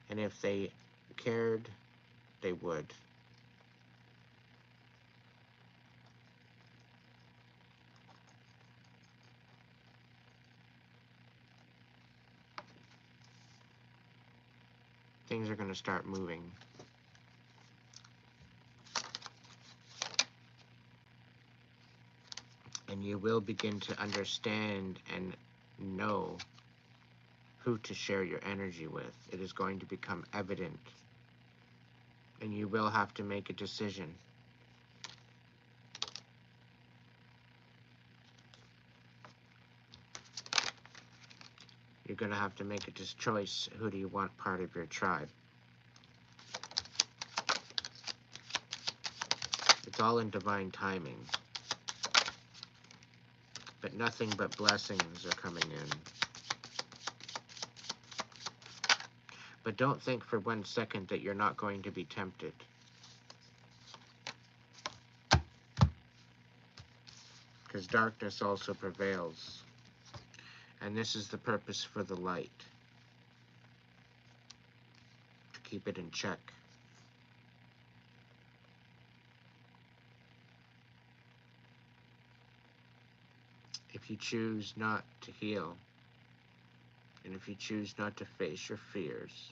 and if they cared, they would. Things are going to start moving. And you will begin to understand and know who to share your energy with. It is going to become evident. And you will have to make a decision. You're going to have to make a choice. Who do you want part of your tribe? It's all in divine timing. But nothing but blessings are coming in. But don't think for 1 second that you're not going to be tempted. Because darkness also prevails. And this is the purpose for the light. To keep it in check. If you choose not to heal, and if you choose not to face your fears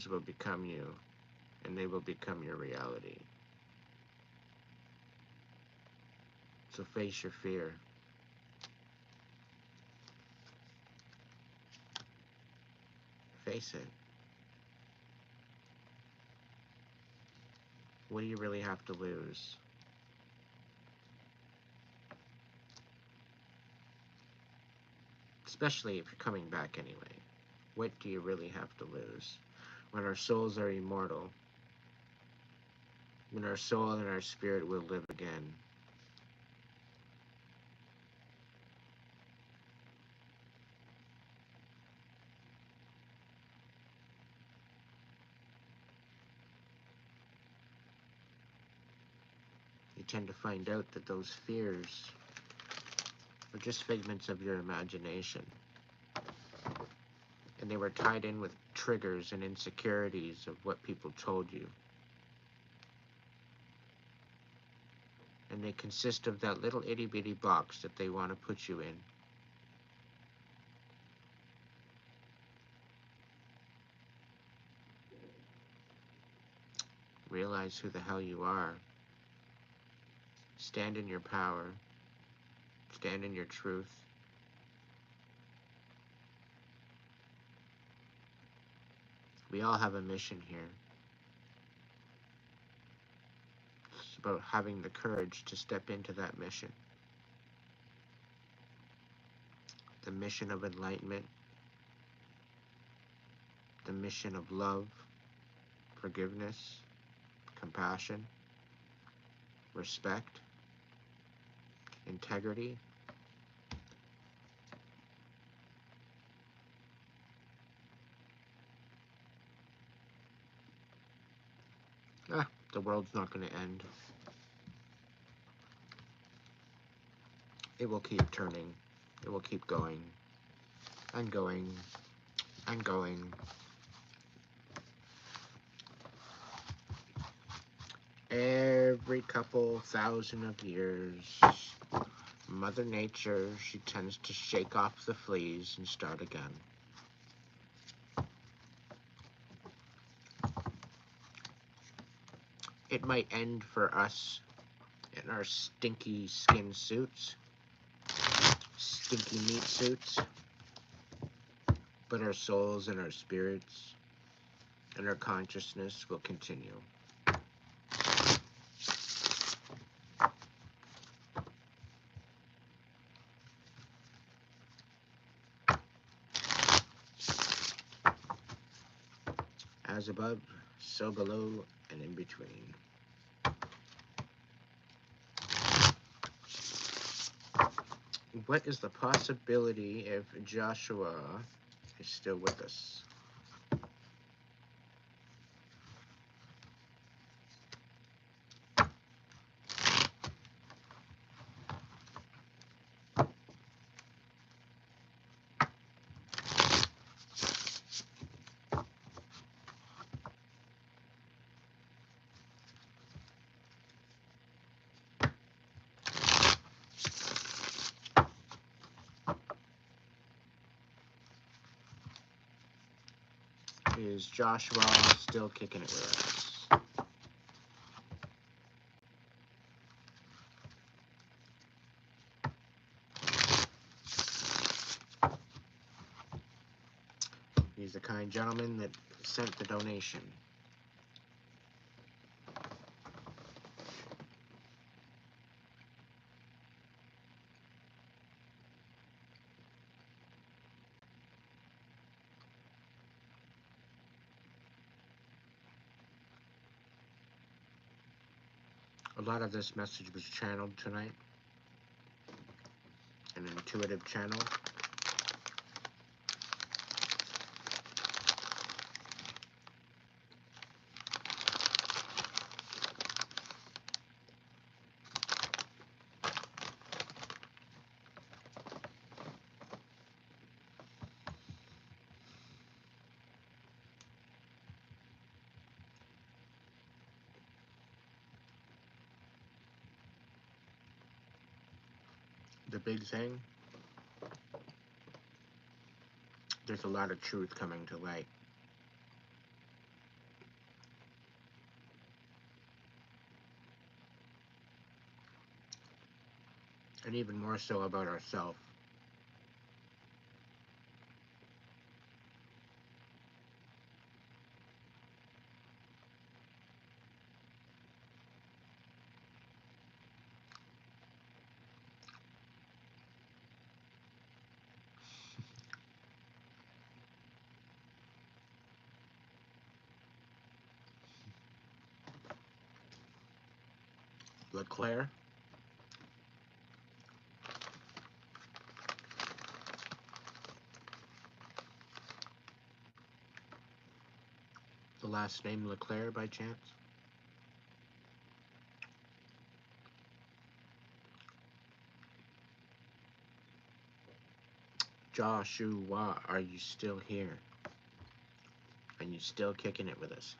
will become you, and they will become your reality. So face your fear. Face it. What do you really have to lose? Especially if you're coming back anyway. What do you really have to lose? When our souls are immortal, when our soul and our spirit will live again. You tend to find out that those fears are just figments of your imagination. And they were tied in with triggers and insecurities of what people told you. And they consist of that little itty-bitty box that they want to put you in. Realize who the hell you are. Stand in your power. Stand in your truth. We all have a mission here. It's about having the courage to step into that mission. The mission of enlightenment. The mission of love, forgiveness, compassion, respect, integrity. The world's not going to end. It will keep turning. It will keep going and going and going. Every couple thousand of years, Mother Nature, she tends to shake off the fleas and start again. It might end for us in our stinky skin suits, stinky meat suits, but our souls and our spirits and our consciousness will continue. as above, so below, and in between. What is the possibility if Joshua is still with us? Is Joshua still kicking it with us? He's the kind gentleman that sent the donation. A lot of this message was channeled tonight. An intuitive channel. The big thing, there's a lot of truth coming to light. And even more so about ourselves. LeClaire. The last name LeClaire by chance? Joshua, are you still here? Are you still kicking it with us?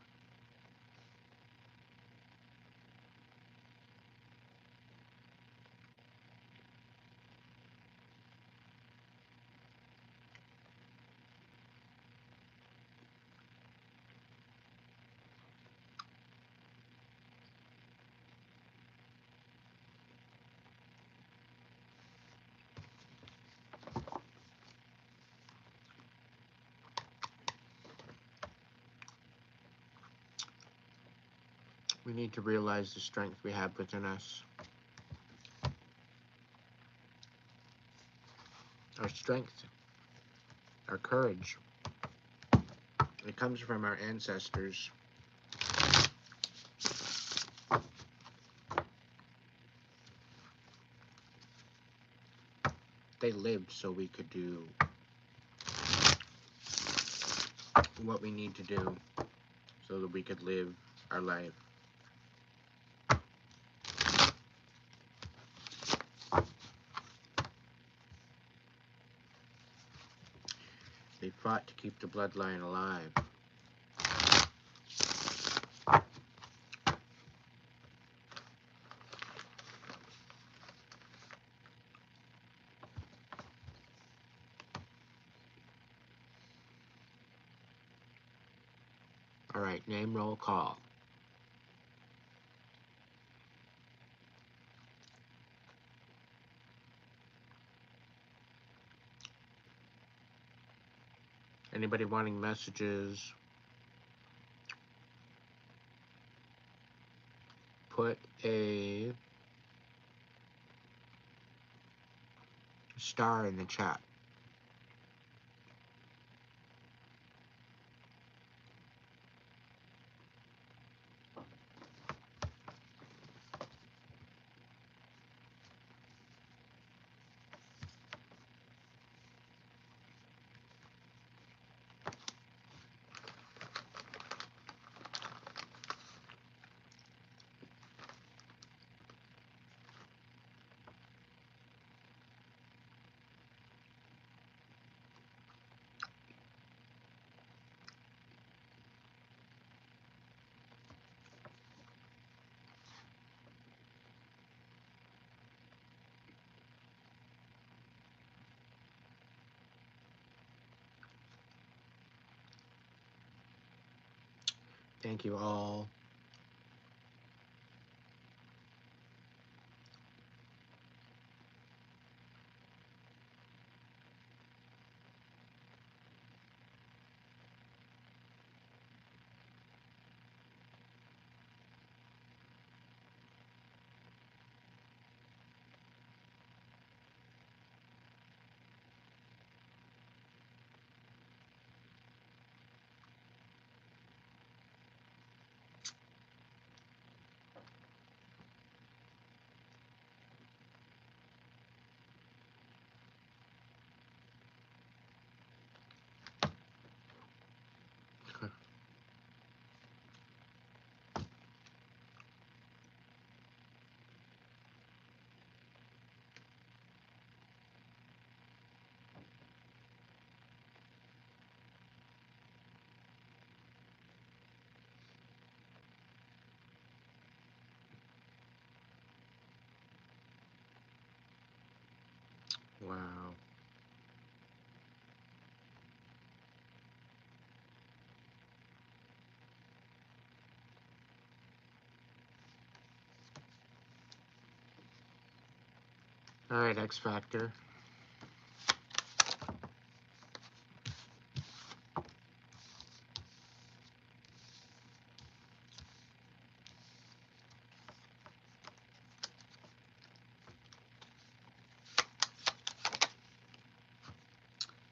We need to realize the strength we have within us. Our strength, our courage, it comes from our ancestors. They lived so we could do what we need to do so that we could live our life. They fought to keep the bloodline alive. All right, name roll call. Anybody wanting messages? Put a star in the chat. Thank you all. Wow. All right, X Factor.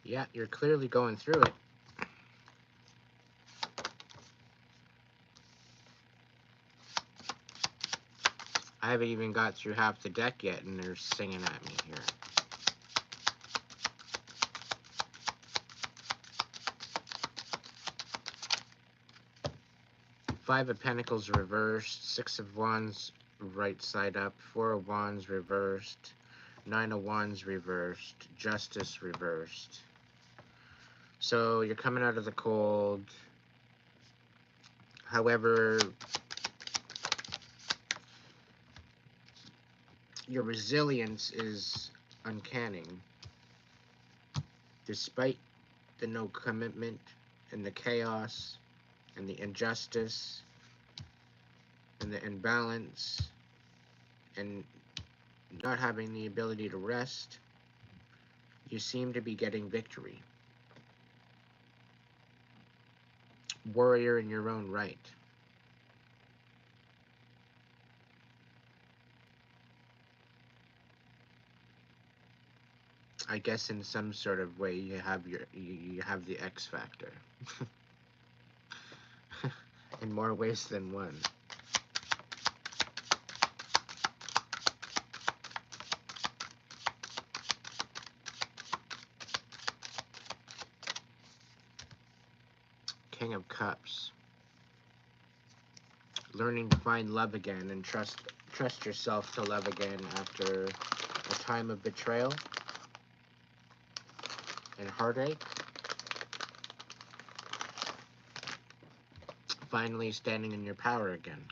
Yeah, you're clearly going through it. I haven't even got through half the deck yet, and they're singing at me here. Five of Pentacles reversed, Six of Wands right side up, Four of Wands reversed, Nine of Wands reversed, Justice reversed. So you're coming out of the cold. However, your resilience is uncanny. Despite the no commitment and the chaos and the injustice and the imbalance and not having the ability to rest, you seem to be getting victory. Warrior in your own right. I guess in some sort of way you have the X factor. In more ways than one. King of Cups. Learning to find love again and trust yourself to love again after a time of betrayal and heartache. Finally standing in your power again.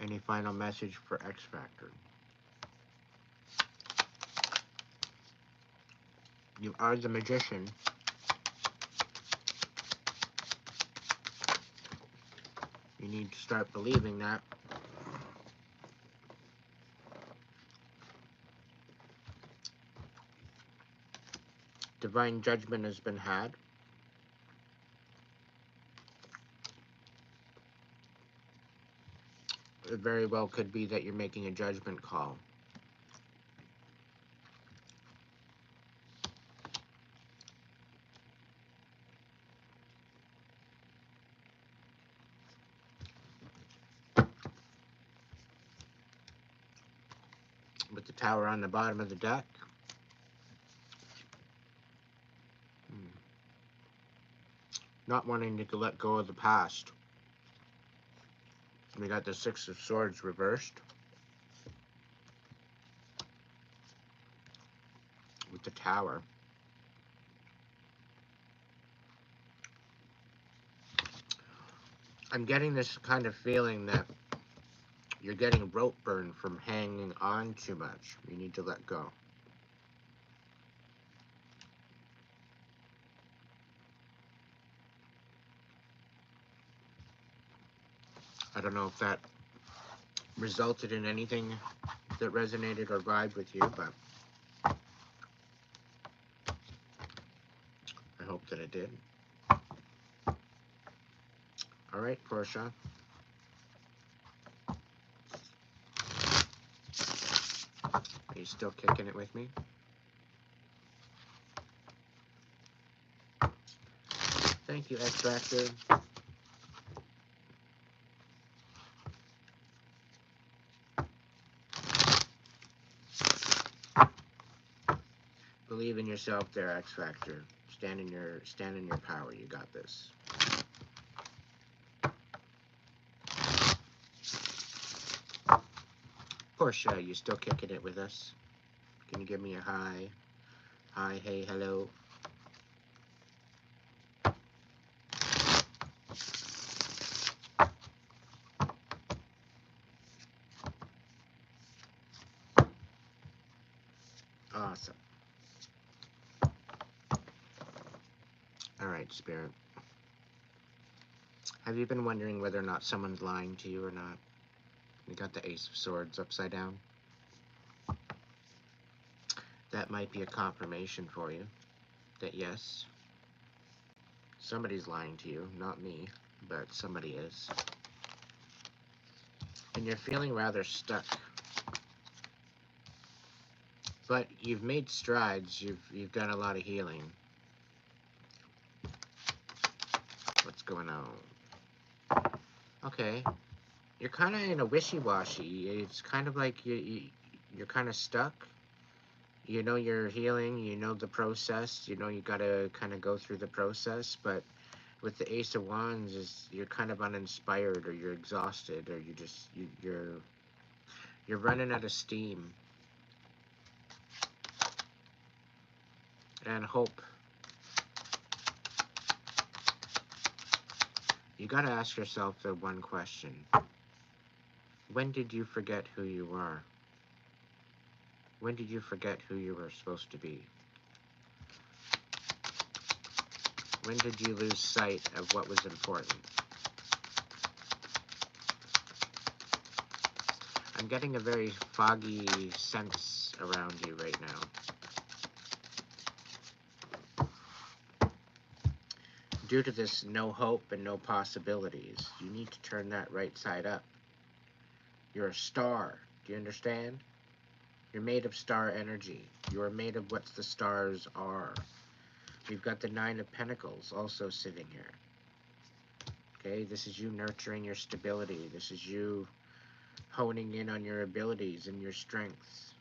Any final message for X Factor? You are the magician. You need to start believing that. Divine judgment has been had. It very well could be that you're making a judgment call. With the Tower on the bottom of the deck. Not wanting to let go of the past. We got the Six of Swords reversed. With the Tower. I'm getting this kind of feeling that you're getting rope burn from hanging on too much. You need to let go. I don't know if that resulted in anything that resonated or vibed with you, but I hope that it did. All right, Portia. Are you still kicking it with me? Thank you, X-Factor. Believe in yourself there, X-Factor. Stand in your power. You got this. Portia, you still kicking it with us? Can you give me a hi? Hi, hey, hello. Awesome. All right, Spirit. Have you been wondering whether or not someone's lying to you or not? You got the Ace of Swords upside down. That might be a confirmation for you that yes, somebody's lying to you, not me, but somebody is. And you're feeling rather stuck. But you've made strides, you've done a lot of healing. What's going on? Okay. You're kind of in a wishy-washy. It's kind of like you're kind of stuck. You know you're healing, you know the process, you know you gotta kind of go through the process, but with the Ace of Wands, you're kind of uninspired, or you're exhausted, or you're running out of steam and hope. You gotta ask yourself the one question: when did you forget who you are? When did you forget who you were supposed to be? When did you lose sight of what was important? I'm getting a very foggy sense around you right now. Due to this no hope and no possibilities, you need to turn that right side up. You're a star. Do you understand? You're made of star energy. You are made of what the stars are. We've got the Nine of Pentacles also sitting here. Okay, this is you nurturing your stability. This is you honing in on your abilities and your strengths.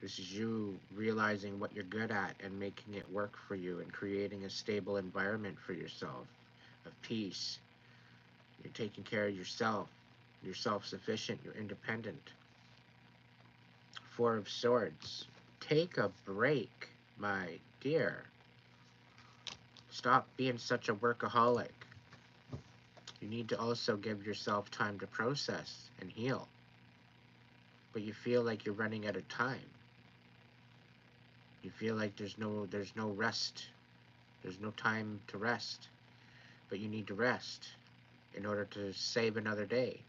This is you realizing what you're good at and making it work for you and creating a stable environment for yourself of peace. You're taking care of yourself. You're self-sufficient. You're independent. Four of Swords. Take a break, my dear. Stop being such a workaholic. You need to also give yourself time to process and heal. But you feel like you're running out of time. You feel like there's no rest. There's no time to rest. But you need to rest in order to save another day.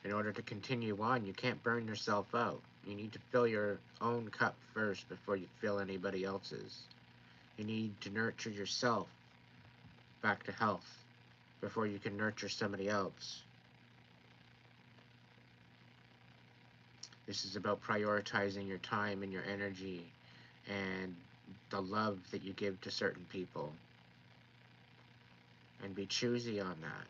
In order to continue on, you can't burn yourself out. You need to fill your own cup first before you fill anybody else's. You need to nurture yourself back to health before you can nurture somebody else. This is about prioritizing your time and your energy and the love that you give to certain people. And be choosy on that.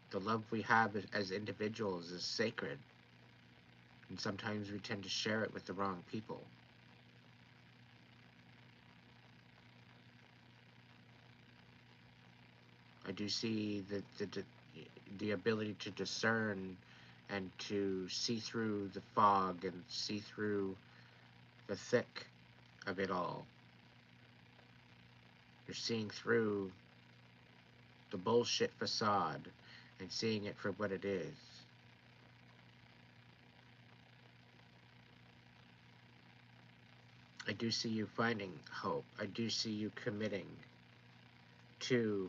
The love we have as individuals is sacred. And sometimes we tend to share it with the wrong people. I do see the ability to discern and to see through the fog and see through the thick of it all. You're seeing through the bullshit facade and seeing it for what it is. I do see you finding hope. I do see you committing to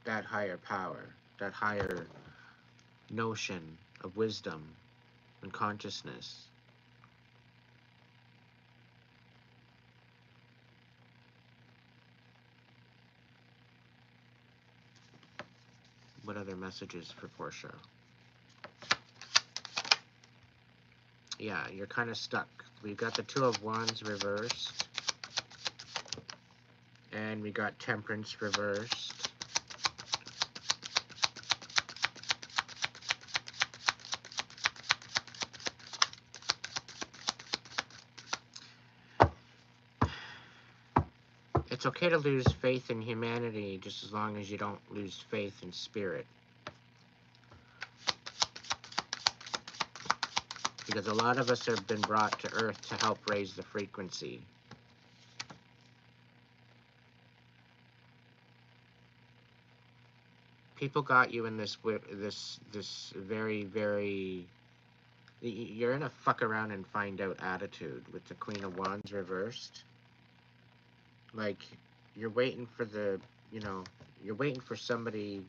that higher power, that higher notion of wisdom and consciousness. What other messages for Portia? Yeah, you're kind of stuck. We've got the Two of Wands reversed. And we got Temperance reversed. It's okay to lose faith in humanity just as long as you don't lose faith in spirit. Because a lot of us have been brought to Earth to help raise the frequency. People got you in this very, very... You're in a fuck around and find out attitude with the Queen of Wands reversed. Like, you're waiting for the, you're waiting for somebody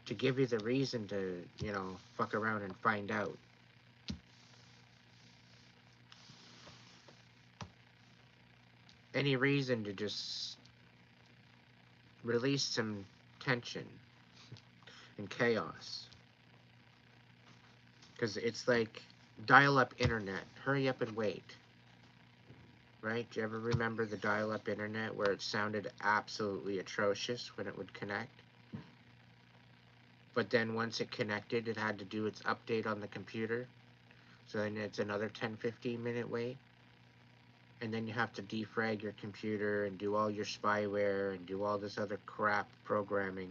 to give you the reason to, fuck around and find out. Any reason to just release some tension and chaos. Because it's like dial-up internet. Hurry up and wait. Right? Do you ever remember the dial-up internet where it sounded absolutely atrocious when it would connect? But then once it connected, it had to do its update on the computer. So then it's another 10-15 minute wait. And then you have to defrag your computer and do all your spyware and do all this other crap programming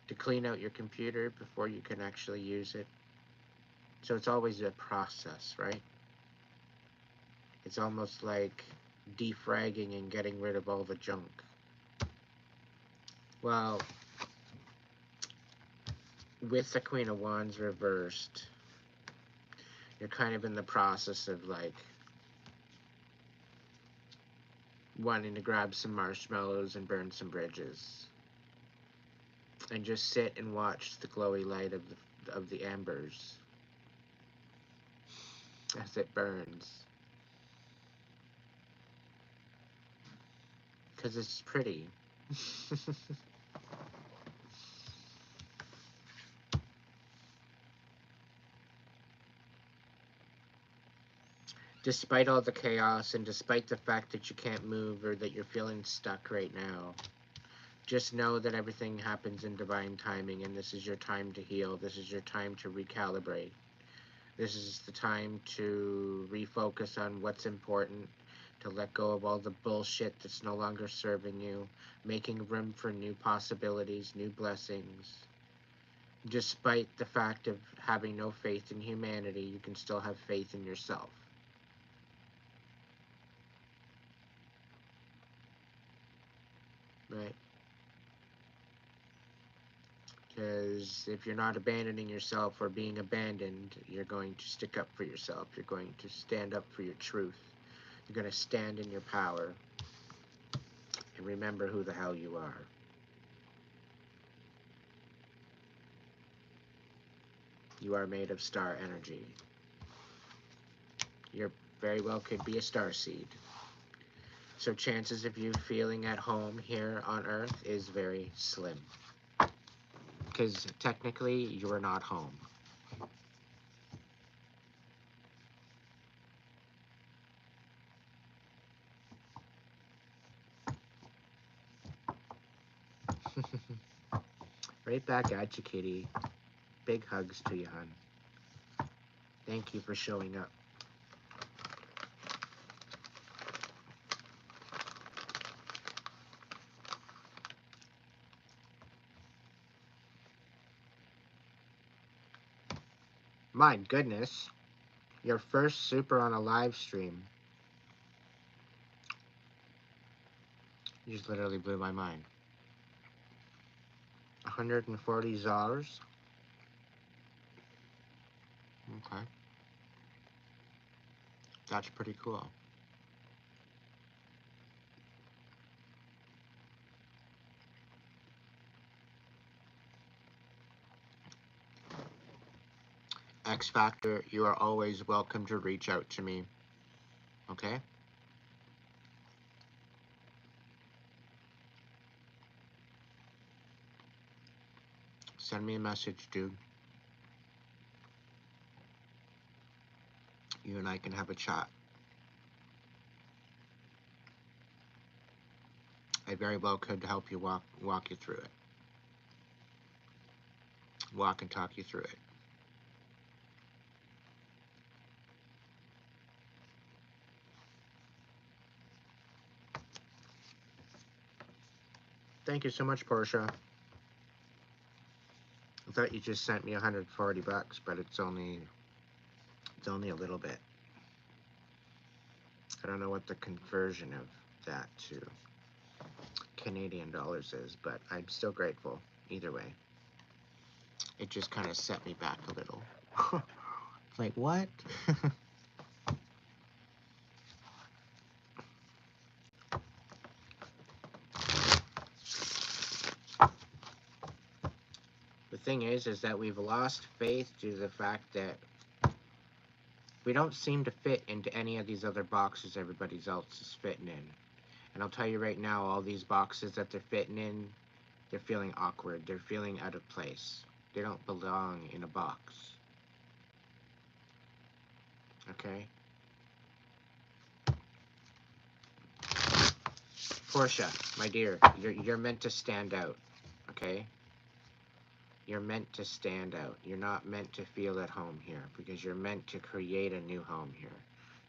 to clean out your computer before you can actually use it. So it's always a process, right? It's almost like defragging and getting rid of all the junk. Well, with the Queen of Wands reversed, you're kind of in the process of like wanting to grab some marshmallows and burn some bridges. And just sit and watch the glowy light of the embers as it burns. Because it's pretty. Despite all the chaos and despite the fact that you can't move or that you're feeling stuck right now, just know that everything happens in divine timing, and this is your time to heal. This is your time to recalibrate. This is the time to refocus on what's important, to let go of all the bullshit that's no longer serving you, making room for new possibilities, new blessings. Despite the fact of having no faith in humanity, you can still have faith in yourself. Right? Because if you're not abandoning yourself or being abandoned, you're going to stick up for yourself. You're going to stand up for your truth. You're going to stand in your power. And remember who the hell you are. You are made of star energy. You very well could be a star seed. So chances of you feeling at home here on Earth is very slim. Because technically, you are not home. Right back at you, kitty. Big hugs to you, hon. Thank you for showing up. My goodness. Your first super on a live stream. You just literally blew my mind. $140? Okay. That's pretty cool. X Factor, you are always welcome to reach out to me. Okay? Send me a message, dude. You and I can have a chat. I very well could help you walk you through it. Walk and talk you through it. Thank you so much, Portia. I thought you just sent me $140, but it's only a little bit. I don't know what the conversion of that to Canadian dollars is, but I'm still grateful either way. It just kind of set me back a little. Like, what? The thing is that we've lost faith due to the fact that we don't seem to fit into any of these other boxes everybody else is fitting in. And I'll tell you right now, all these boxes that they're fitting in, they're feeling awkward. They're feeling out of place. They don't belong in a box. Okay? Portia, my dear, you're meant to stand out. Okay? You're meant to stand out. You're not meant to feel at home here, because you're meant to create a new home here.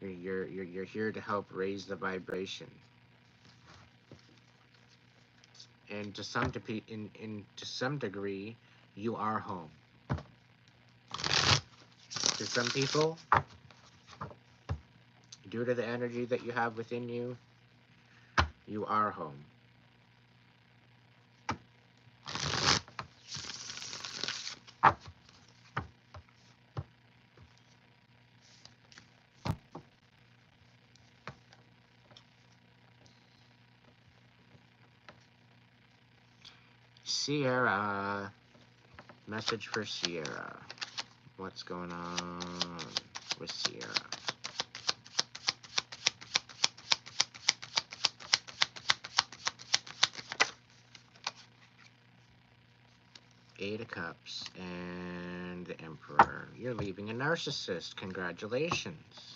You're here to help raise the vibration. And to some degree, you are home. To some people, due to the energy that you have within you, you are home. Sierra. Message for Sierra. What's going on with Sierra? Eight of Cups and the Emperor. You're leaving a narcissist. Congratulations.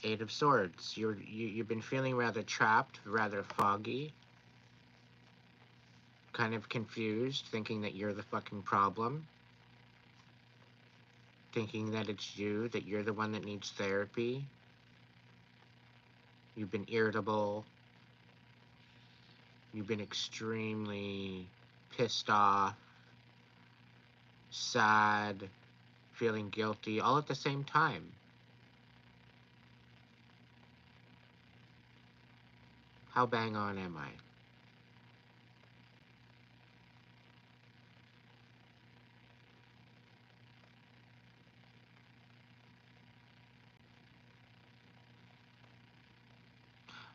Eight of Swords. You've been feeling rather trapped, rather foggy, kind of confused, thinking that you're the fucking problem, thinking that it's you, that you're the one that needs therapy. You've been irritable. You've been extremely pissed off, sad, feeling guilty, all at the same time. How bang on am I?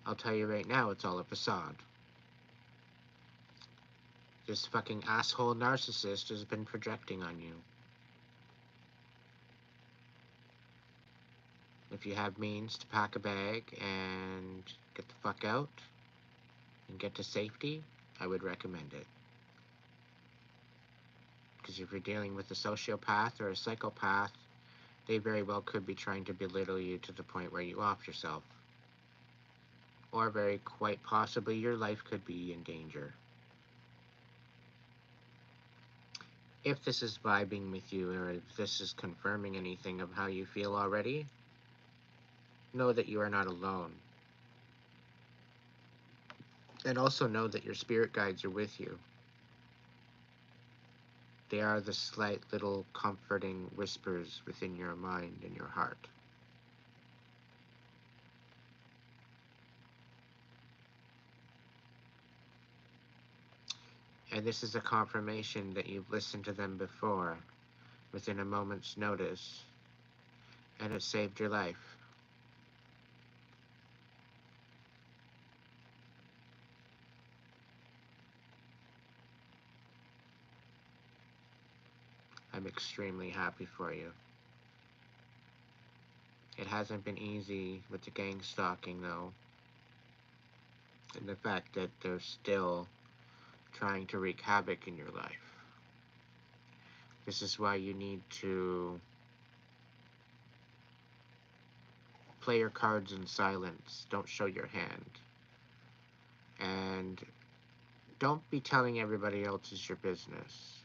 I'll tell you right now, it's all a facade. This fucking asshole narcissist has been projecting on you. If you have means to pack a bag and get the fuck out and get to safety, I would recommend it. Because if you're dealing with a sociopath or a psychopath, they very well could be trying to belittle you to the point where you off yourself. Or very quite possibly your life could be in danger. If this is vibing with you, or if this is confirming anything of how you feel already, know that you are not alone. And also know that your spirit guides are with you. They are the slight little comforting whispers within your mind and your heart. And this is a confirmation that you've listened to them before within a moment's notice, and it saved your life. I'm extremely happy for you. It hasn't been easy with the gang stalking, though, and the fact that they're still trying to wreak havoc in your life. This is why you need to play your cards in silence. Don't show your hand. And don't be telling everybody else is your business.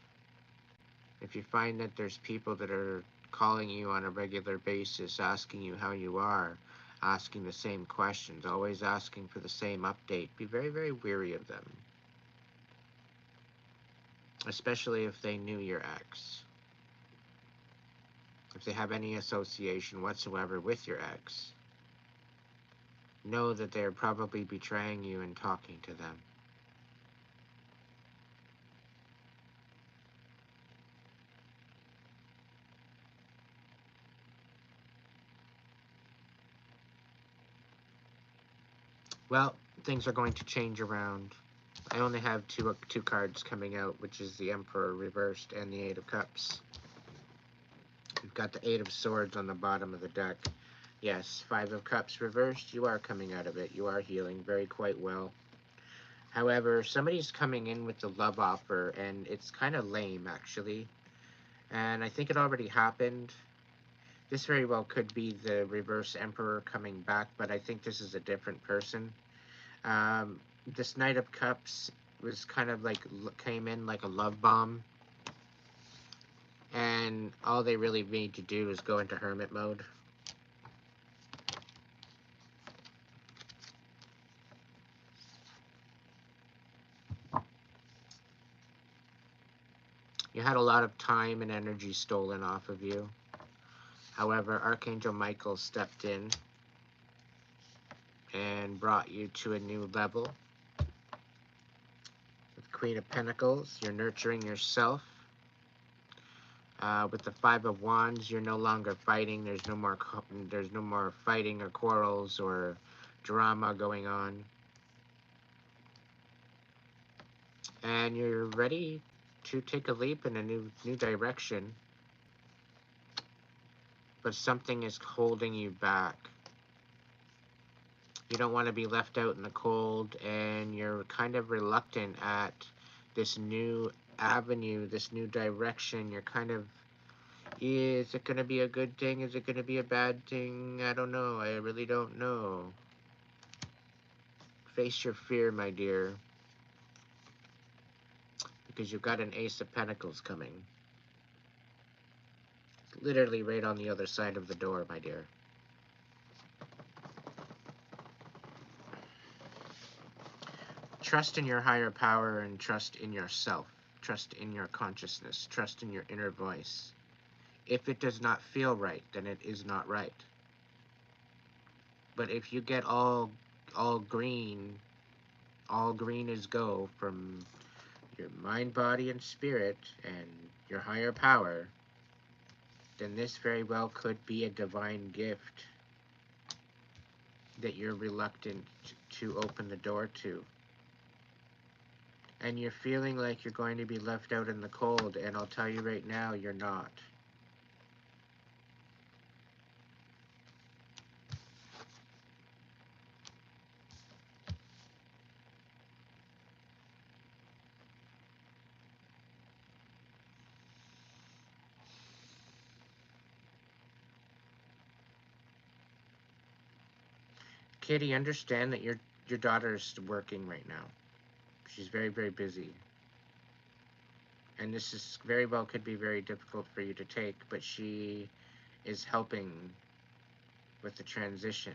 If you find that there's people that are calling you on a regular basis, asking you how you are, asking the same questions, always asking for the same update, be very, very weary of them. Especially if they knew your ex. If they have any association whatsoever with your ex, know that they're probably betraying you and talking to them. Well, things are going to change around. I only have two cards coming out, which is the Emperor reversed and the Eight of Cups. We've got the Eight of Swords on the bottom of the deck. Yes, Five of Cups reversed. You are coming out of it. You are healing very quite well. However, somebody's coming in with the love offer, and it's kind of lame, actually. And I think it already happened. This very well could be the reverse Emperor coming back, but I think this is a different person. This Knight of Cups was kind of like, came in like a love bomb. And all they really need to do is go into hermit mode. You had a lot of time and energy stolen off of you. However, Archangel Michael stepped in and brought you to a new level. With Queen of Pentacles, you're nurturing yourself. With the Five of Wands, you're no longer fighting. There's no more fighting or quarrels or drama going on. And you're ready to take a leap in a new direction. But something is holding you back. You don't want to be left out in the cold, and you're kind of reluctant at this new avenue, this new direction. You're kind of, is it going to be a good thing? Is it going to be a bad thing? I don't know. I really don't know. Face your fear, my dear, because you've got an Ace of Pentacles coming. Literally right on the other side of the door, my dear. Trust in your higher power and trust in yourself. Trust in your consciousness. Trust in your inner voice. If it does not feel right, then it is not right. But if you get all green is go from your mind, body, and spirit, and your higher power, then this very well could be a divine gift that you're reluctant to open the door to. And you're feeling like you're going to be left out in the cold, and I'll tell you right now, you're not. Kitty, understand that your daughter is working right now. She's very, very busy. And this is very well could be very difficult for you to take, but she is helping with the transition.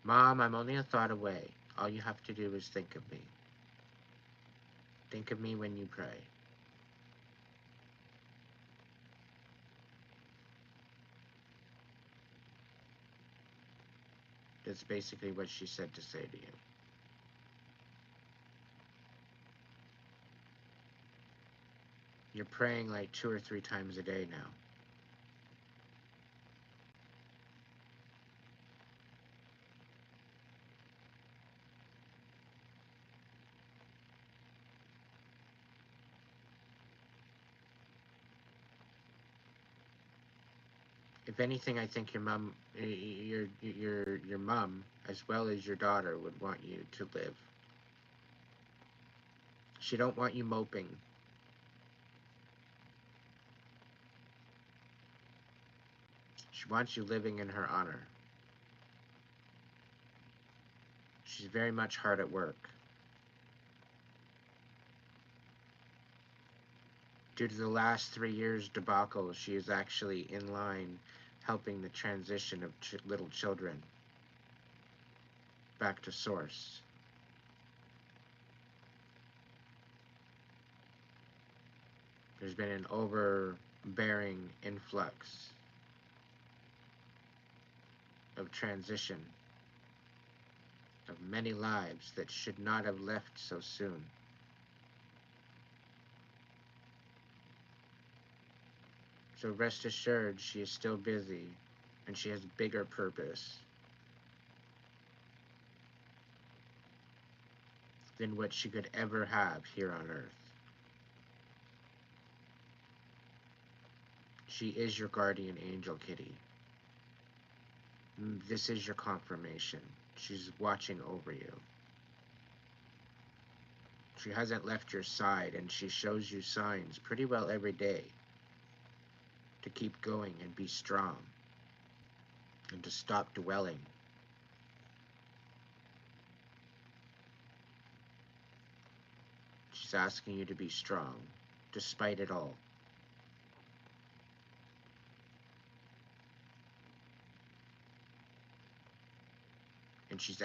Mom, I'm only a thought away. All you have to do is think of me. Think of me when you pray. That's basically what she said to say to you. You're praying like 2 or 3 times a day now. If anything, I think your mom, your mom, as well as your daughter, would want you to live. She don't want you moping. She wants you living in her honor. She's very much hard at work. Due to the last 3 years debacle, she is actually in line helping the transition of little children back to source. There's been an overbearing influx of transition of many lives that should not have left so soon. So rest assured, she is still busy, and she has bigger purpose than what she could ever have here on Earth. She is your guardian angel, Kitty. This is your confirmation. She's watching over you. She hasn't left your side, and she shows you signs pretty well every day to keep going and be strong and to stop dwelling. She's asking you to be strong despite it all. And she's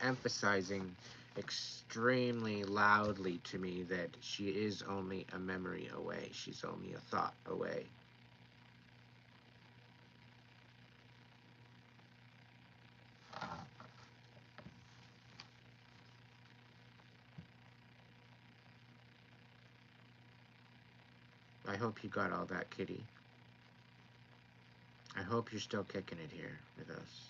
emphasizing extremely loudly to me that she is only a memory away. She's only a thought away. I hope you got all that, Kitty. I hope you're still kicking it here with us.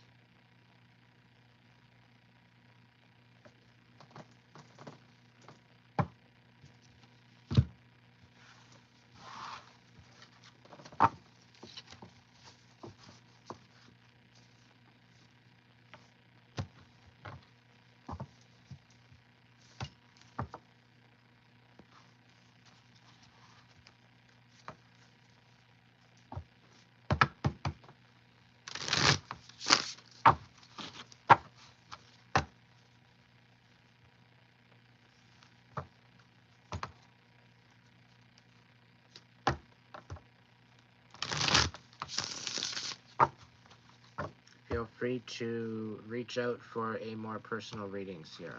Feel free to reach out for a more personal reading, Sierra.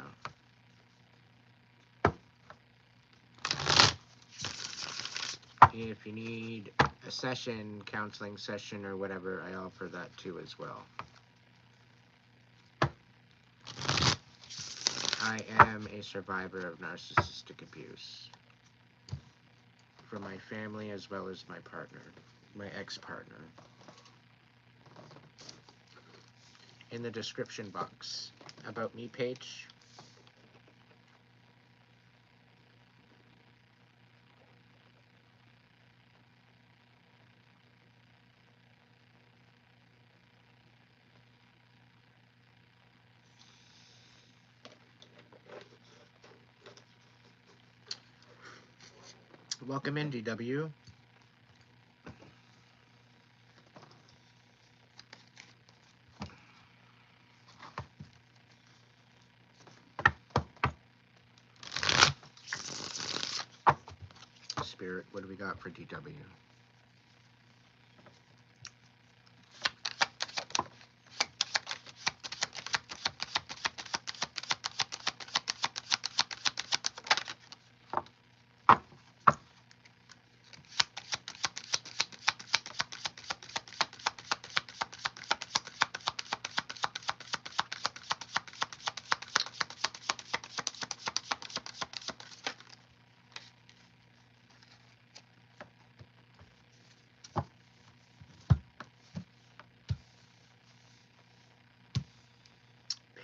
If you need a session, counseling session, or whatever, I offer that too as well. I am a survivor of narcissistic abuse from my family as well as my partner, my ex-partner. In the description box, About Me page, welcome in, DW. Spirit, what do we got for DW?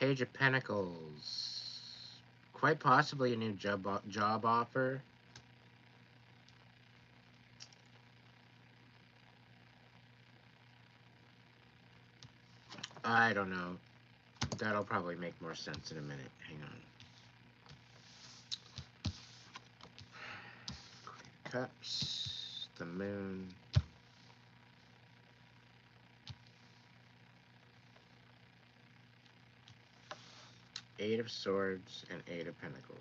Page of Pentacles. Quite possibly a new job offer. I don't know. That'll probably make more sense in a minute. Hang on. Queen of Cups. The Moon. Eight of Swords and Eight of Pentacles.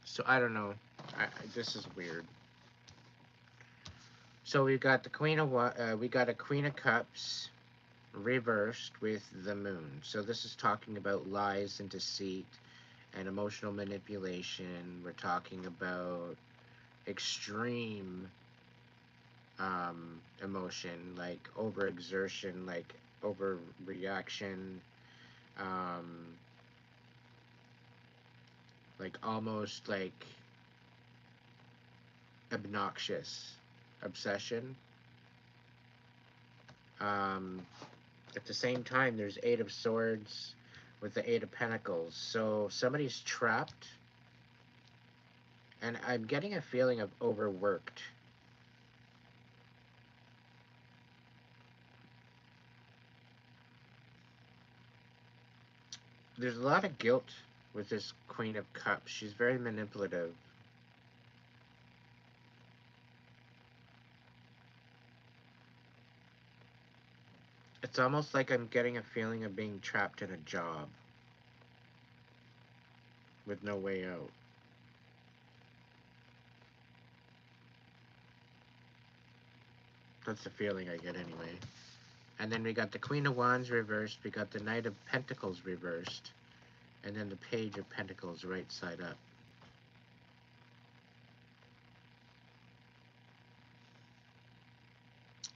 So I don't know. This is weird. So we got the we got a Queen of Cups reversed with the Moon. So this is talking about lies and deceit and emotional manipulation. We're talking about extreme emotion, like overexertion, like overreaction, like almost like obnoxious obsession. At the same time, there's Eight of Swords with the Eight of Pentacles. So somebody's trapped, and I'm getting a feeling of overworked. There's a lot of guilt with this Queen of Cups. She's very manipulative. It's almost like I'm getting a feeling of being trapped in a job with no way out. That's the feeling I get anyway. And then we got the Queen of Wands reversed, we got the Knight of Pentacles reversed, and then the Page of Pentacles right side up.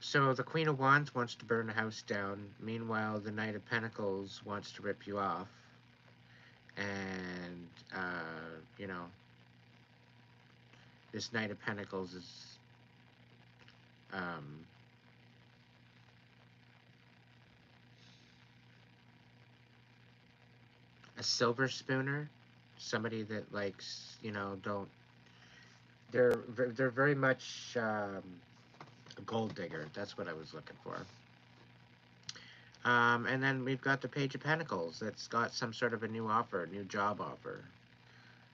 So the Queen of Wands wants to burn a house down. Meanwhile, the Knight of Pentacles wants to rip you off. And, you know, this Knight of Pentacles is, a silver spooner. Somebody that likes, you know, they're very much, a gold digger. That's what I was looking for. And then we've got the Page of Pentacles. That's got some sort of a new offer, new job offer.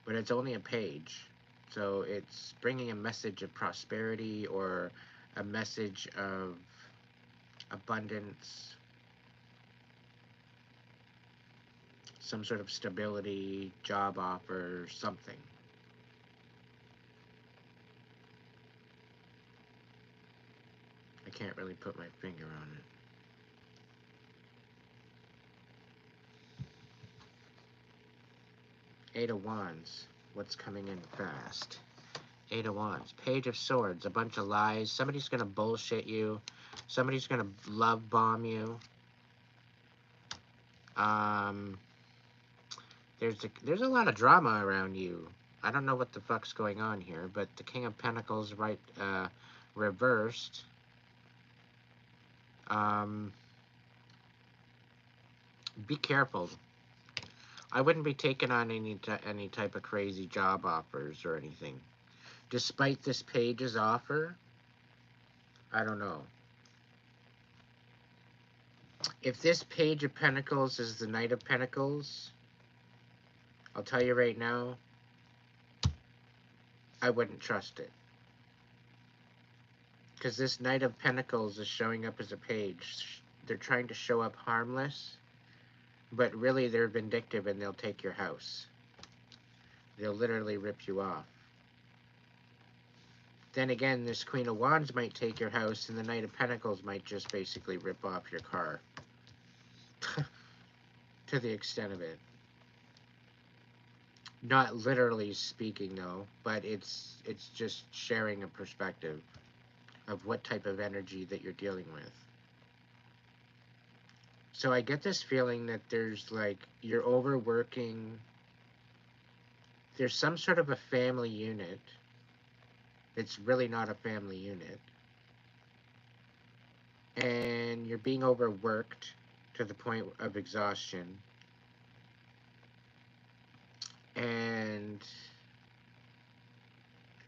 But it's only a page. So it's bringing a message of prosperity or a message of abundance. Some sort of stability, job offer, something. I can't really put my finger on it. Eight of Wands. What's coming in fast? Eight of Wands. Page of Swords. A bunch of lies. Somebody's going to bullshit you. Somebody's going to love bomb you. There's a lot of drama around you. I don't know what the fuck's going on here, but the King of Pentacles reversed. Be careful. I wouldn't be taking on any type of crazy job offers or anything. Despite this page's offer, I don't know. If this Page of Pentacles is the Knight of Pentacles, I'll tell you right now, I wouldn't trust it. Because this Knight of Pentacles is showing up as a page. They're trying to show up harmless, but really they're vindictive and they'll take your house. They'll literally rip you off. Then again, this Queen of Wands might take your house and the Knight of Pentacles might just basically rip off your car. To the extent of it. Not literally speaking though, but it's just sharing a perspective of what type of energy that you're dealing with. So I get this feeling that there's like, you're overworking there's some sort of a family unit. It's really not a family unit. And you're being overworked to the point of exhaustion. And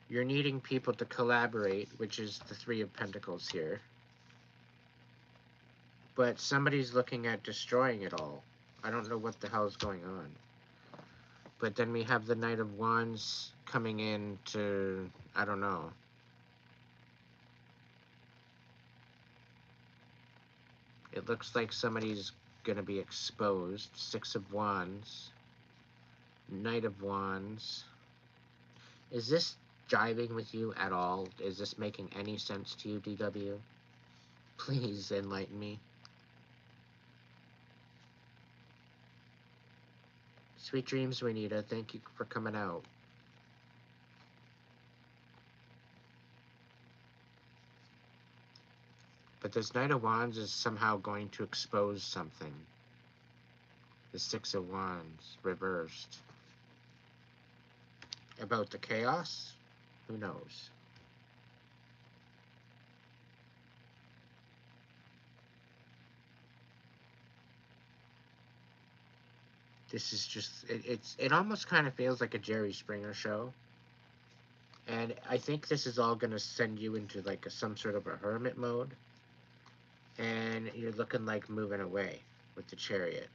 you're needing people to collaborate, which is the Three of Pentacles here. But somebody's looking at destroying it all. I don't know what the hell is going on. But then we have the Knight of Wands coming in to, I don't know. It looks like somebody's going to be exposed. Six of Wands. Knight of Wands. Is this jiving with you at all? Is this making any sense to you, DW? Please enlighten me. Sweet dreams, Renita. Thank you for coming out. But this Knight of Wands is somehow going to expose something. The Six of Wands, reversed. About the chaos? Who knows? This is just, it almost kind of feels like a Jerry Springer show. And I think this is all going to send you into like some sort of a hermit mode. And you're looking like moving away with the Chariot.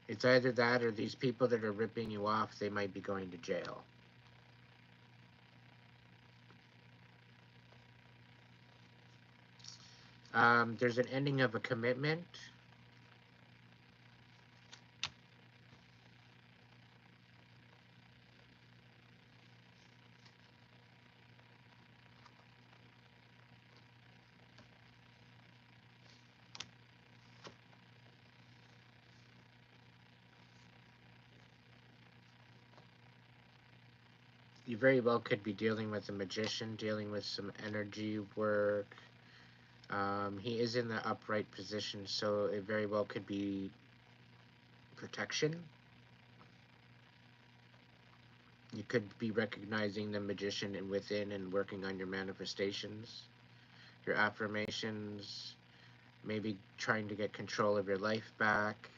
It's either that or these people that are ripping you off, they might be going to jail. There's an ending of a commitment. You very well could be dealing with a magician, dealing with some energy work. He is in the upright position, so it very well could be protection. You could be recognizing the magician within and working on your manifestations, your affirmations, maybe trying to get control of your life back.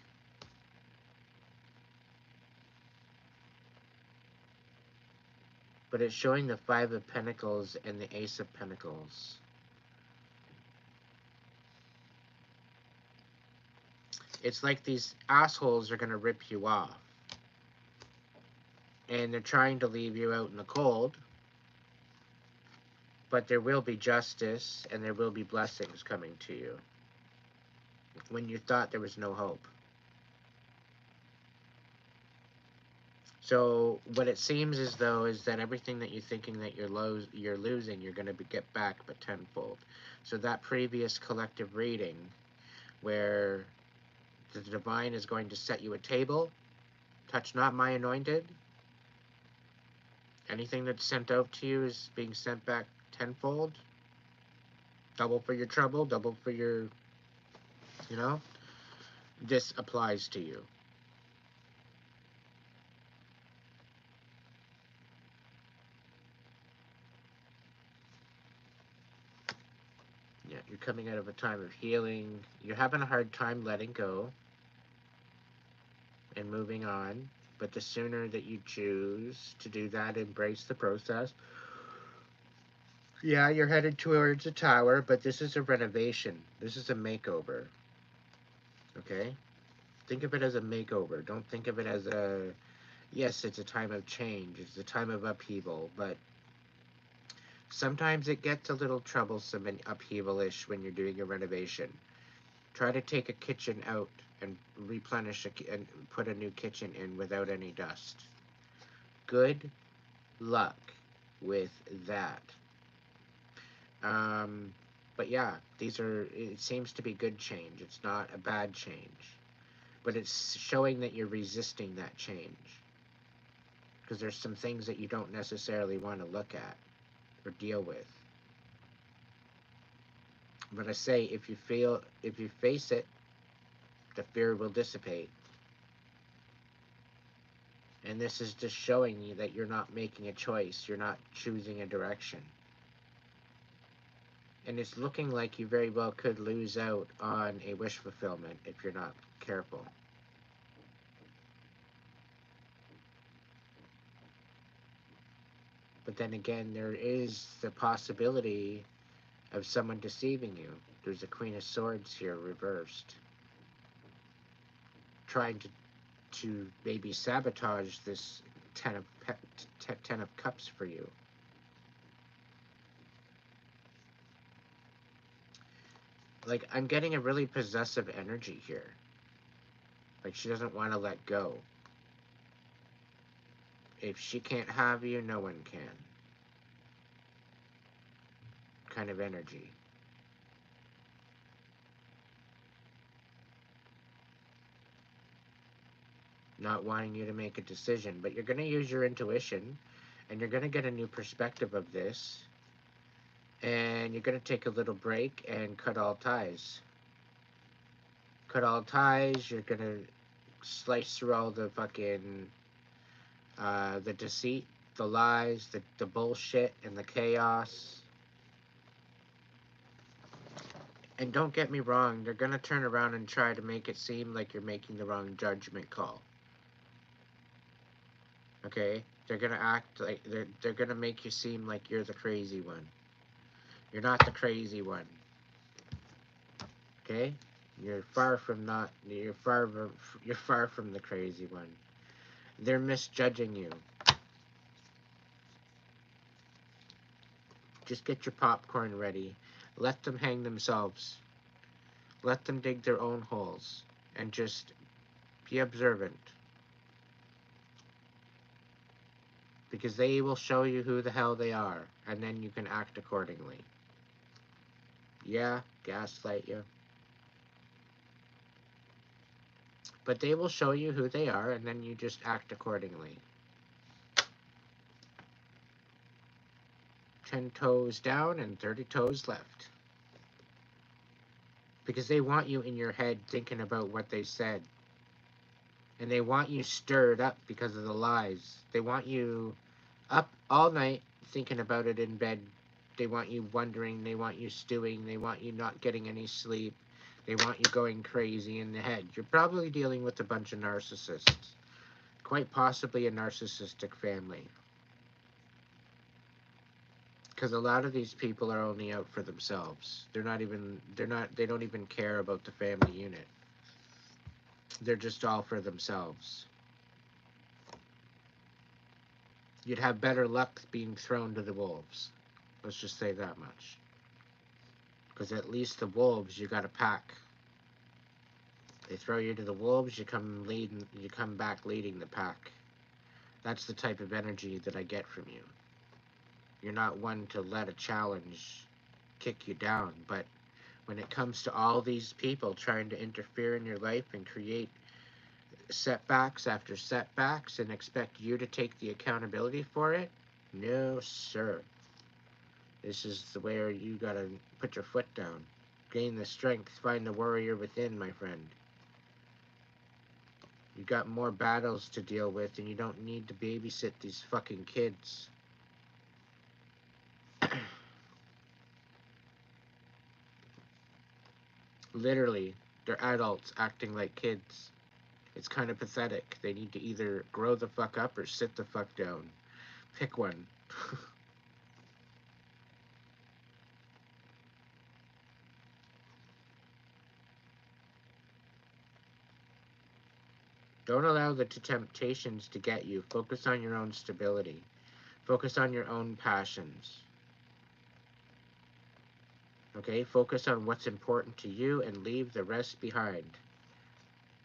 But it's showing the Five of Pentacles and the Ace of Pentacles. It's like these assholes are going to rip you off. And they're trying to leave you out in the cold. But there will be justice and there will be blessings coming to you when you thought there was no hope. So what it seems as though is that everything that you're thinking that you're losing, you're going to get back but tenfold. So that previous collective reading where the divine is going to set you a table, touch not my anointed. Anything that's sent out to you is being sent back tenfold. Double for your trouble, double for your, you know, this applies to you. Yeah, you're coming out of a time of healing. You're having a hard time letting go and moving on. But the sooner that you choose to do that, embrace the process. Yeah, you're headed towards a tower, but this is a renovation. This is a makeover. Okay? Think of it as a makeover. Don't think of it as a, yes, it's a time of change. It's a time of upheaval, but sometimes it gets a little troublesome and upheaval-ish when you're doing a renovation. Try to take a kitchen out and replenish and put a new kitchen in without any dust. Good luck with that. But yeah, it seems to be good change. It's not a bad change. But it's showing that you're resisting that change. Because there's some things that you don't necessarily want to look at or deal with. But I say, if you face it, the fear will dissipate. And this is just showing you that you're not making a choice. You're not choosing a direction. And it's looking like you very well could lose out on a wish fulfillment if you're not careful. But then again, there is the possibility of someone deceiving you. There's a Queen of Swords here reversed, trying to maybe sabotage this Ten of Cups for you. Like, I'm getting a really possessive energy here. Like, she doesn't want to let go. If she can't have you, no one can. Kind of energy. Not wanting you to make a decision, but you're going to use your intuition, and you're going to get a new perspective of this, and you're going to take a little break and cut all ties. Cut all ties. You're going to slice through all the fucking the deceit, the lies, the bullshit, and the chaos. And don't get me wrong, they're going to turn around and try to make it seem like you're making the wrong judgment call. Okay? They're going to act like, they're going to make you seem like you're the crazy one. You're not the crazy one. Okay? You're far from the crazy one. They're misjudging you. Just get your popcorn ready. Let them hang themselves. Let them dig their own holes. And just be observant. Because they will show you who the hell they are. And then you can act accordingly. Yeah, gaslight you. But they will show you who they are, and then you just act accordingly. 10 toes down and 30 toes left. Because they want you in your head thinking about what they said. And they want you stirred up because of the lies. They want you up all night thinking about it in bed. They want you wondering. They want you stewing. They want you not getting any sleep. They want you going crazy in the head. You're probably dealing with a bunch of narcissists. Quite possibly a narcissistic family. Because a lot of these people are only out for themselves. They don't even care about the family unit. They're just all for themselves. You'd have better luck being thrown to the wolves. Let's just say that much. Because at least the wolves, you got a pack. They throw you to the wolves, you come back leading the pack. That's the type of energy that I get from you. You're not one to let a challenge kick you down, but when it comes to all these people trying to interfere in your life and create setbacks after setbacks and expect you to take the accountability for it, no sir. This is the way you gotta put your foot down. Gain the strength, find the warrior within, my friend. You got more battles to deal with, and you don't need to babysit these fucking kids. Literally, they're adults acting like kids. It's kind of pathetic. They need to either grow the fuck up or sit the fuck down. Pick one. Don't allow the temptations to get you. Focus on your own stability. Focus on your own passions. Okay? Focus on what's important to you and leave the rest behind.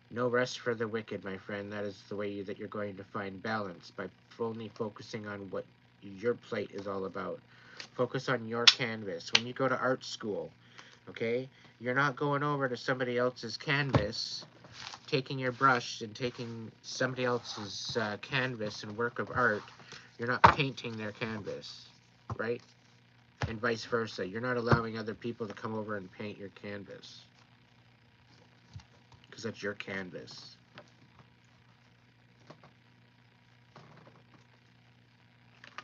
No rest for the wicked, my friend. That is the way that you're going to find balance, by only focusing on what your plate is all about. Focus on your canvas. When you go to art school, okay, you're not going over to somebody else's canvas, taking your brush and taking somebody else's canvas and work of art. You're not painting their canvas, right? And vice versa. You're not allowing other people to come over and paint your canvas. Because that's your canvas.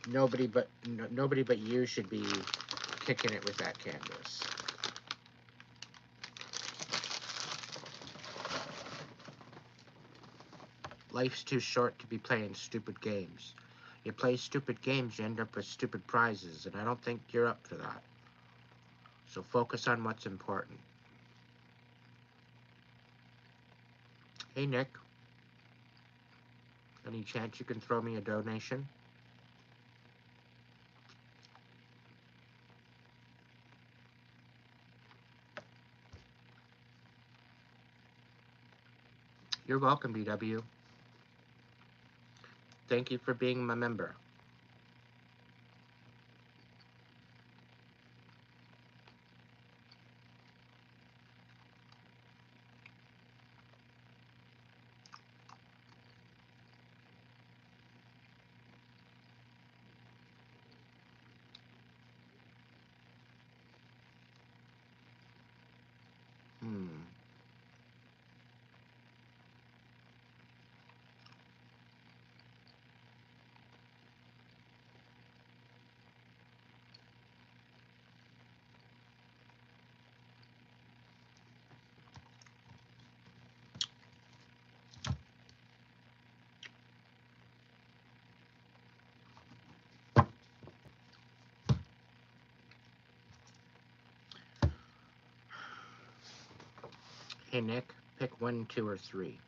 nobody but you should be kicking it with that canvas. Life's too short to be playing stupid games. You play stupid games, you end up with stupid prizes, and I don't think you're up for that. So focus on what's important. Hey, Nick. Any chance you can throw me a donation? You're welcome, DW. Thank you for being my member. Hey, Nick, pick 1, 2, or 3.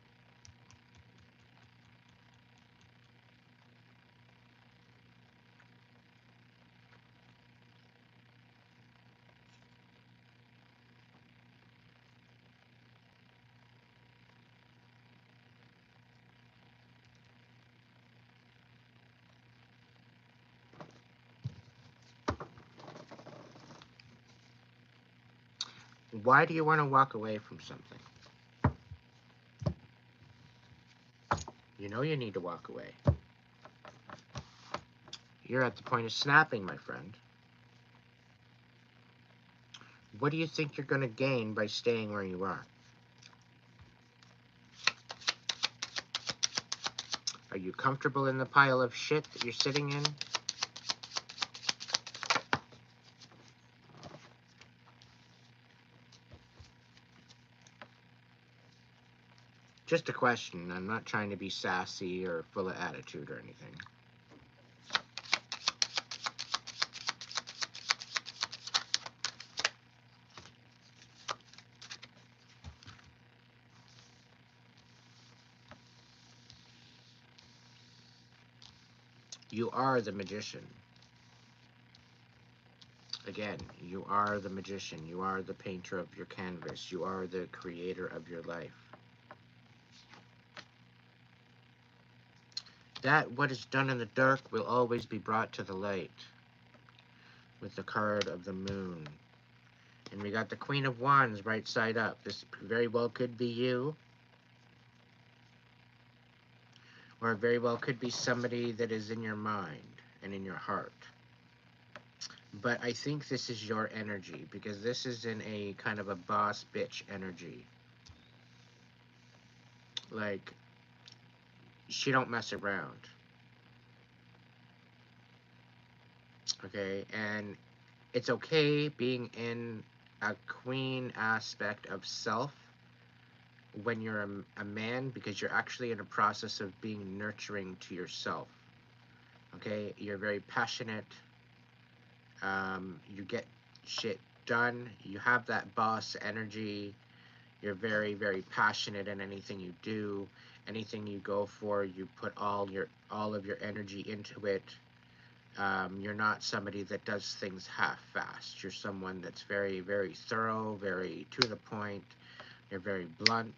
Why do you want to walk away from something? You know you need to walk away. You're at the point of snapping, my friend. What do you think you're going to gain by staying where you are? Are you comfortable in the pile of shit that you're sitting in? Just a question. I'm not trying to be sassy or full of attitude or anything. You are the magician. Again, you are the magician. You are the painter of your canvas. You are the creator of your life. That what is done in the dark will always be brought to the light. With the card of the moon. And we got the Queen of Wands right side up. This very well could be you. Or it very well could be somebody that is in your mind and in your heart. But I think this is your energy, because this is in a kind of a boss bitch energy. Like, she don't mess around. Okay, and it's okay being in a queen aspect of self when you're a man, because you're actually in a process of being nurturing to yourself. Okay, you're very passionate. You get shit done. You have that boss energy. You're very, very passionate in anything you do. Anything you go for, you put all of your energy into it. You're not somebody that does things half-assed. You're someone that's very, very thorough, very to the point. You're very blunt.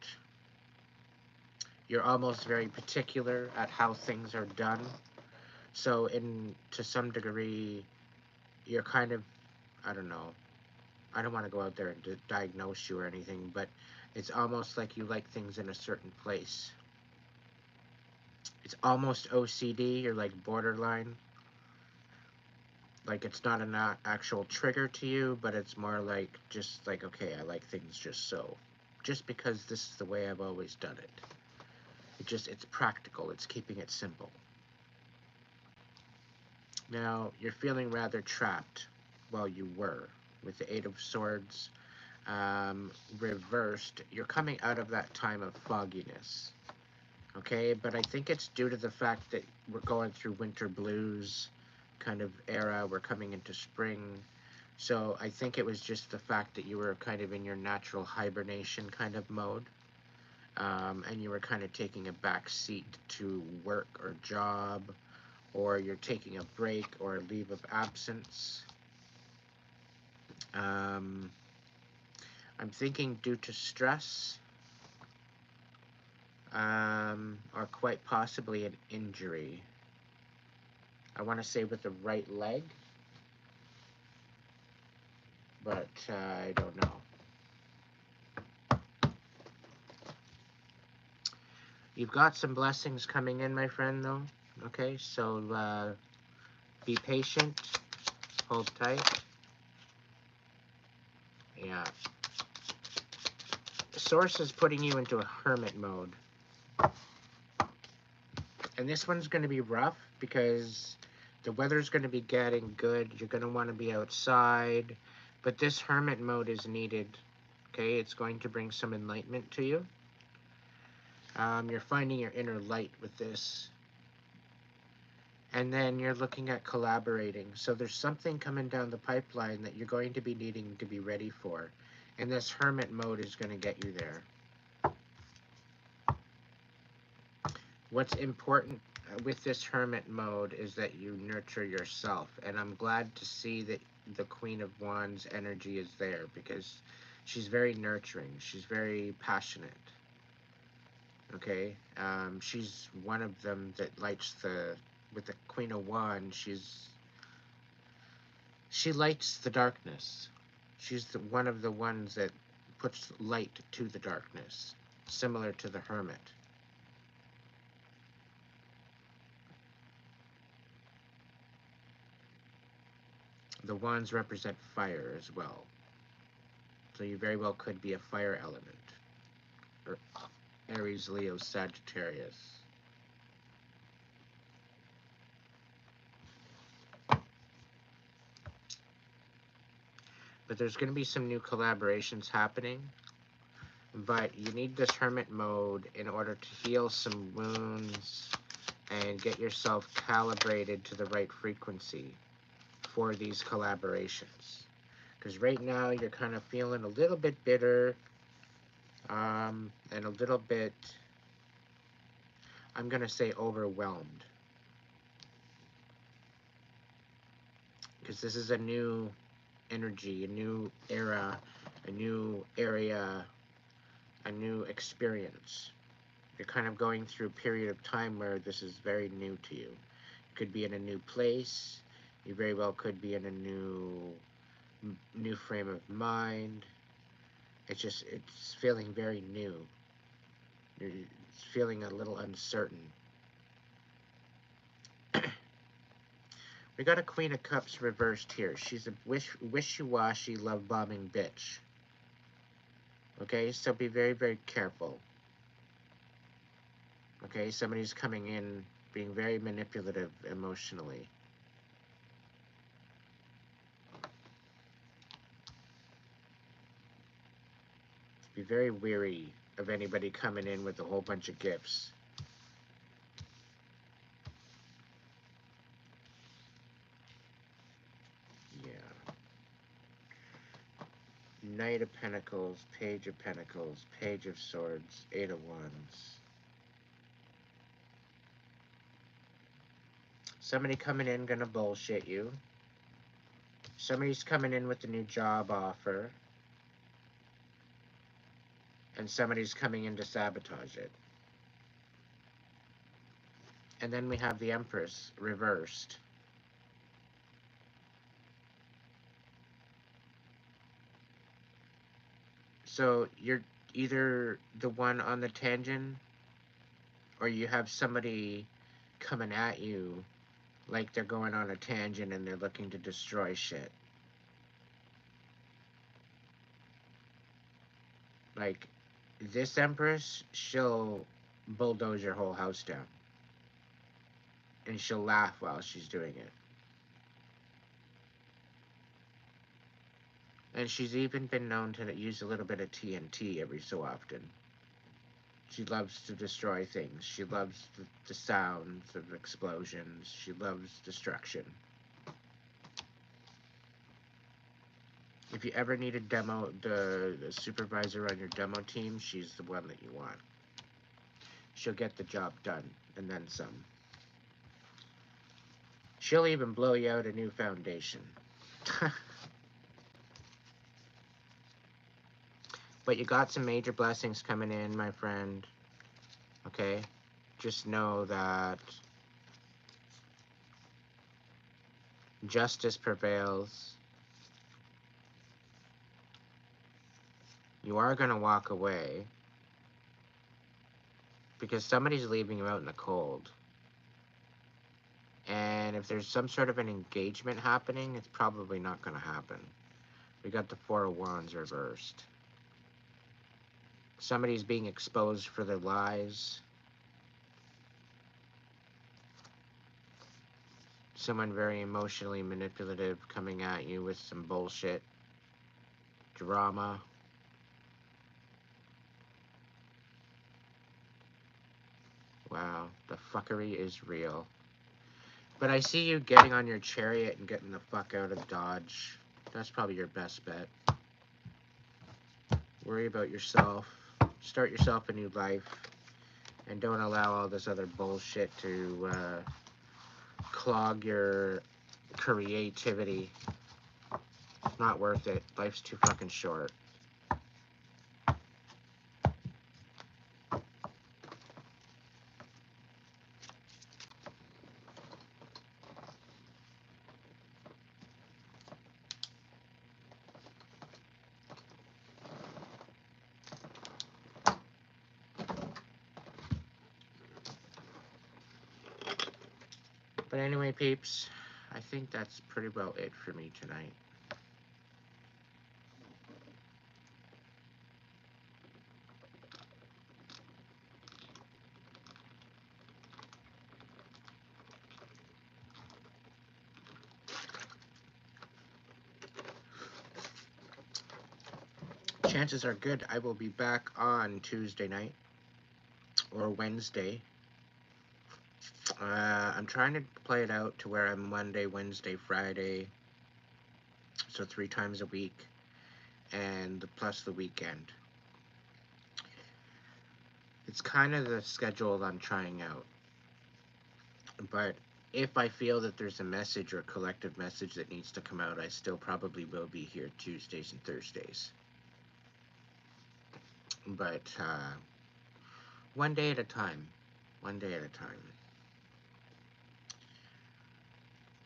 You're almost very particular at how things are done. So to some degree, you're kind of, I don't know, I don't want to go out there and diagnose you or anything, but it's almost like you like things in a certain place. It's almost OCD, you're like borderline. Like, it's not an actual trigger to you, but it's more like, just like, okay, I like things just so. Just because this is the way I've always done it. It's practical, it's keeping it simple. Now, you're feeling rather trapped. Well, you were. With the Eight of Swords reversed, you're coming out of that time of fogginess. Okay, but I think it's due to the fact that we're going through winter blues kind of era. We're coming into spring. So I think it was just the fact that you were kind of in your natural hibernation kind of mode. And you were kind of taking a back seat to work or job, or you're taking a break or a leave of absence. I'm thinking due to stress, or quite possibly an injury. I want to say with the right leg, but I don't know. You've got some blessings coming in, my friend, though. Okay, so be patient, hold tight. Yeah. The source is putting you into a hermit mode. And this one's going to be rough because the weather's going to be getting good. You're going to want to be outside. But this hermit mode is needed. Okay, it's going to bring some enlightenment to you. You're finding your inner light with this. And then you're looking at collaborating. So there's something coming down the pipeline that you're going to be needing to be ready for. And this hermit mode is going to get you there. What's important with this hermit mode is that you nurture yourself. And I'm glad to see that the Queen of Wands energy is there because she's very nurturing. She's very passionate. Okay? She's one of them that lights with the Queen of Wands, she lights the darkness. She's one of the ones that puts light to the darkness, similar to the Hermit. The wands represent fire as well. So you very well could be a fire element. Or Aries, Leo, Sagittarius. But there's going to be some new collaborations happening. But you need this hermit mode in order to heal some wounds and get yourself calibrated to the right frequency for these collaborations. Because right now you're kind of feeling a little bit bitter, and a little bit, I'm going to say, overwhelmed. Because this is a new energy, a new era, a new area, a new experience. You're kind of going through a period of time where this is very new to you. You could be in a new place. You very well could be in a new frame of mind. It's feeling very new. It's feeling a little uncertain. We got a Queen of Cups reversed here. She's a wishy-washy, love-bombing bitch. Okay, so be very, very careful. Okay, somebody's coming in being very manipulative emotionally. Be very weary of anybody coming in with a whole bunch of gifts. Yeah. Knight of Pentacles, Page of Pentacles, Page of Swords, Eight of Wands. Somebody coming in gonna bullshit you. Somebody's coming in with a new job offer. And somebody's coming in to sabotage it. And then we have the Empress reversed. So you're either the one on the tangent, or you have somebody coming at you like they're going on a tangent and they're looking to destroy shit. Like, this Empress, she'll bulldoze your whole house down. And she'll laugh while she's doing it. And she's even been known to use a little bit of TNT every so often. She loves to destroy things. She loves the sounds of explosions. She loves destruction. If you ever need a the supervisor on your demo team, she's the one that you want. She'll get the job done, and then some. She'll even blow you out a new foundation. But you got some major blessings coming in, my friend. Okay? Just know that justice prevails. You are going to walk away because somebody's leaving you out in the cold. And if there's some sort of an engagement happening, it's probably not going to happen. We got the Four of Wands reversed. Somebody's being exposed for their lies. Someone very emotionally manipulative coming at you with some bullshit. Drama. Wow, the fuckery is real. But I see you getting on your chariot and getting the fuck out of Dodge. That's probably your best bet. Worry about yourself. Start yourself a new life. And don't allow all this other bullshit to clog your creativity. Not worth it. Life's too fucking short. But anyway, peeps, I think that's pretty well it for me tonight. Chances are good I will be back on Tuesday night or Wednesday. I'm trying to play it out to where I'm Monday, Wednesday, Friday, so 3 times a week, and plus the weekend. It's kind of the schedule I'm trying out. But if I feel that there's a message or a collective message that needs to come out, I still probably will be here Tuesdays and Thursdays. But one day at a time. One day at a time.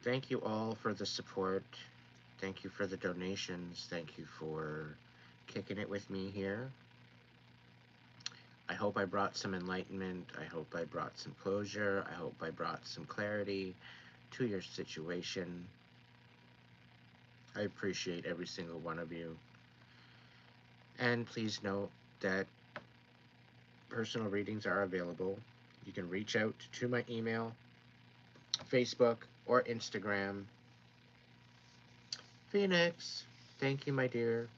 Thank you all for the support. Thank you for the donations. Thank you for kicking it with me here. I hope I brought some enlightenment. I hope I brought some closure. I hope I brought some clarity to your situation. I appreciate every single one of you. And please note that personal readings are available. You can reach out to my email, Facebook, or Instagram. Phoenix, thank you, my dear.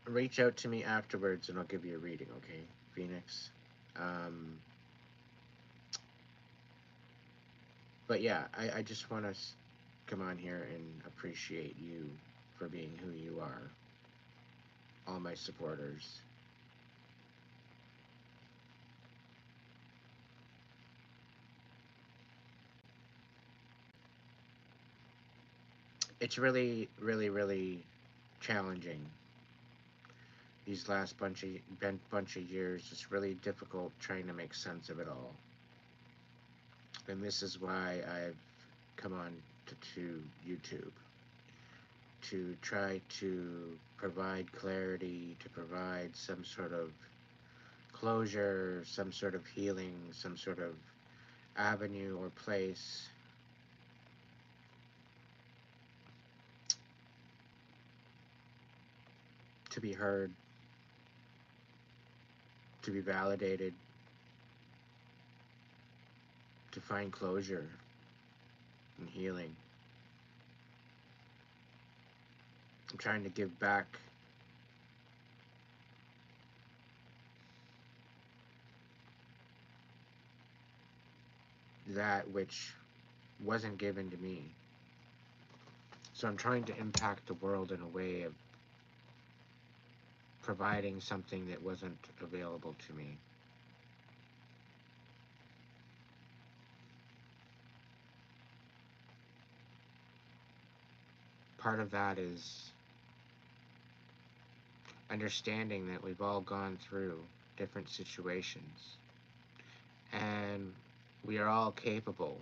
Reach out to me afterwards and I'll give you a reading, okay, Phoenix? But yeah, I just want to come on here and appreciate you for being who you are. All my supporters. It's really, really, really challenging. These last bunch of years, it's really difficult trying to make sense of it all. And this is why I've come on to YouTube, to try to provide clarity, to provide some sort of closure, some sort of healing, some sort of avenue or place to be heard, to be validated, to find closure. and healing. I'm trying to give back that which wasn't given to me. So I'm trying to impact the world in a way of providing something that wasn't available to me. Part of that is understanding that we've all gone through different situations, and we are all capable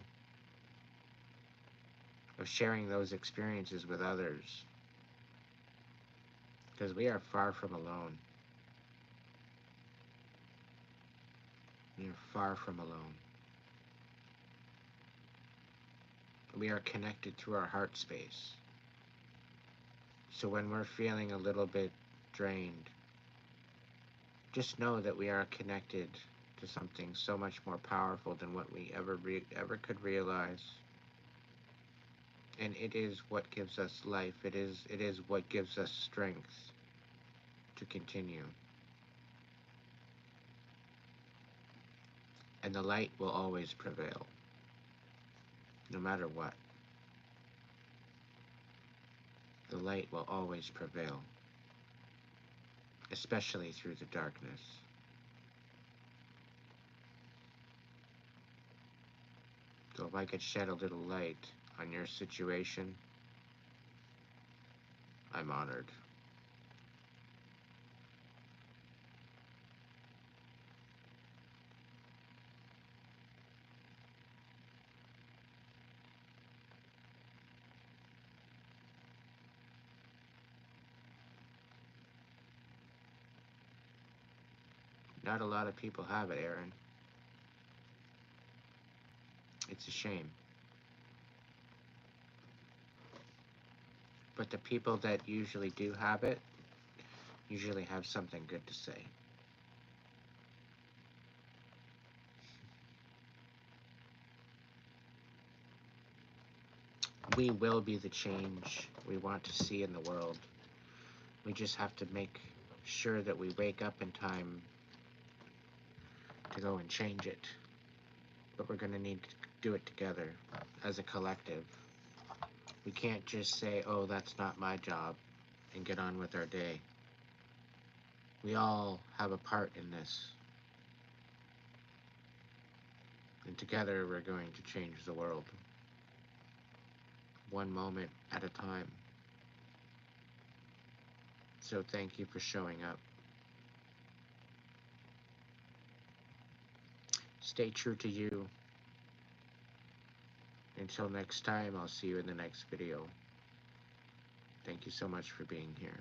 of sharing those experiences with others, because we are far from alone. We are far from alone. We are connected through our heart space. So when we're feeling a little bit drained, just know that we are connected to something so much more powerful than what we ever could realize. And it is what gives us life. It is what gives us strength to continue. And the light will always prevail, no matter what. The light will always prevail, especially through the darkness. So if I could shed a little light on your situation, I'm honored. Not a lot of people have it, Aaron. It's a shame. But the people that usually do have it usually have something good to say. We will be the change we want to see in the world. We just have to make sure that we wake up in time to go and change it. But we're going to need to do it together as a collective. We can't just say, oh, that's not my job, and get on with our day. We all have a part in this. And together we're going to change the world. One moment at a time. So thank you for showing up. Stay true to you. Until next time, I'll see you in the next video. Thank you so much for being here.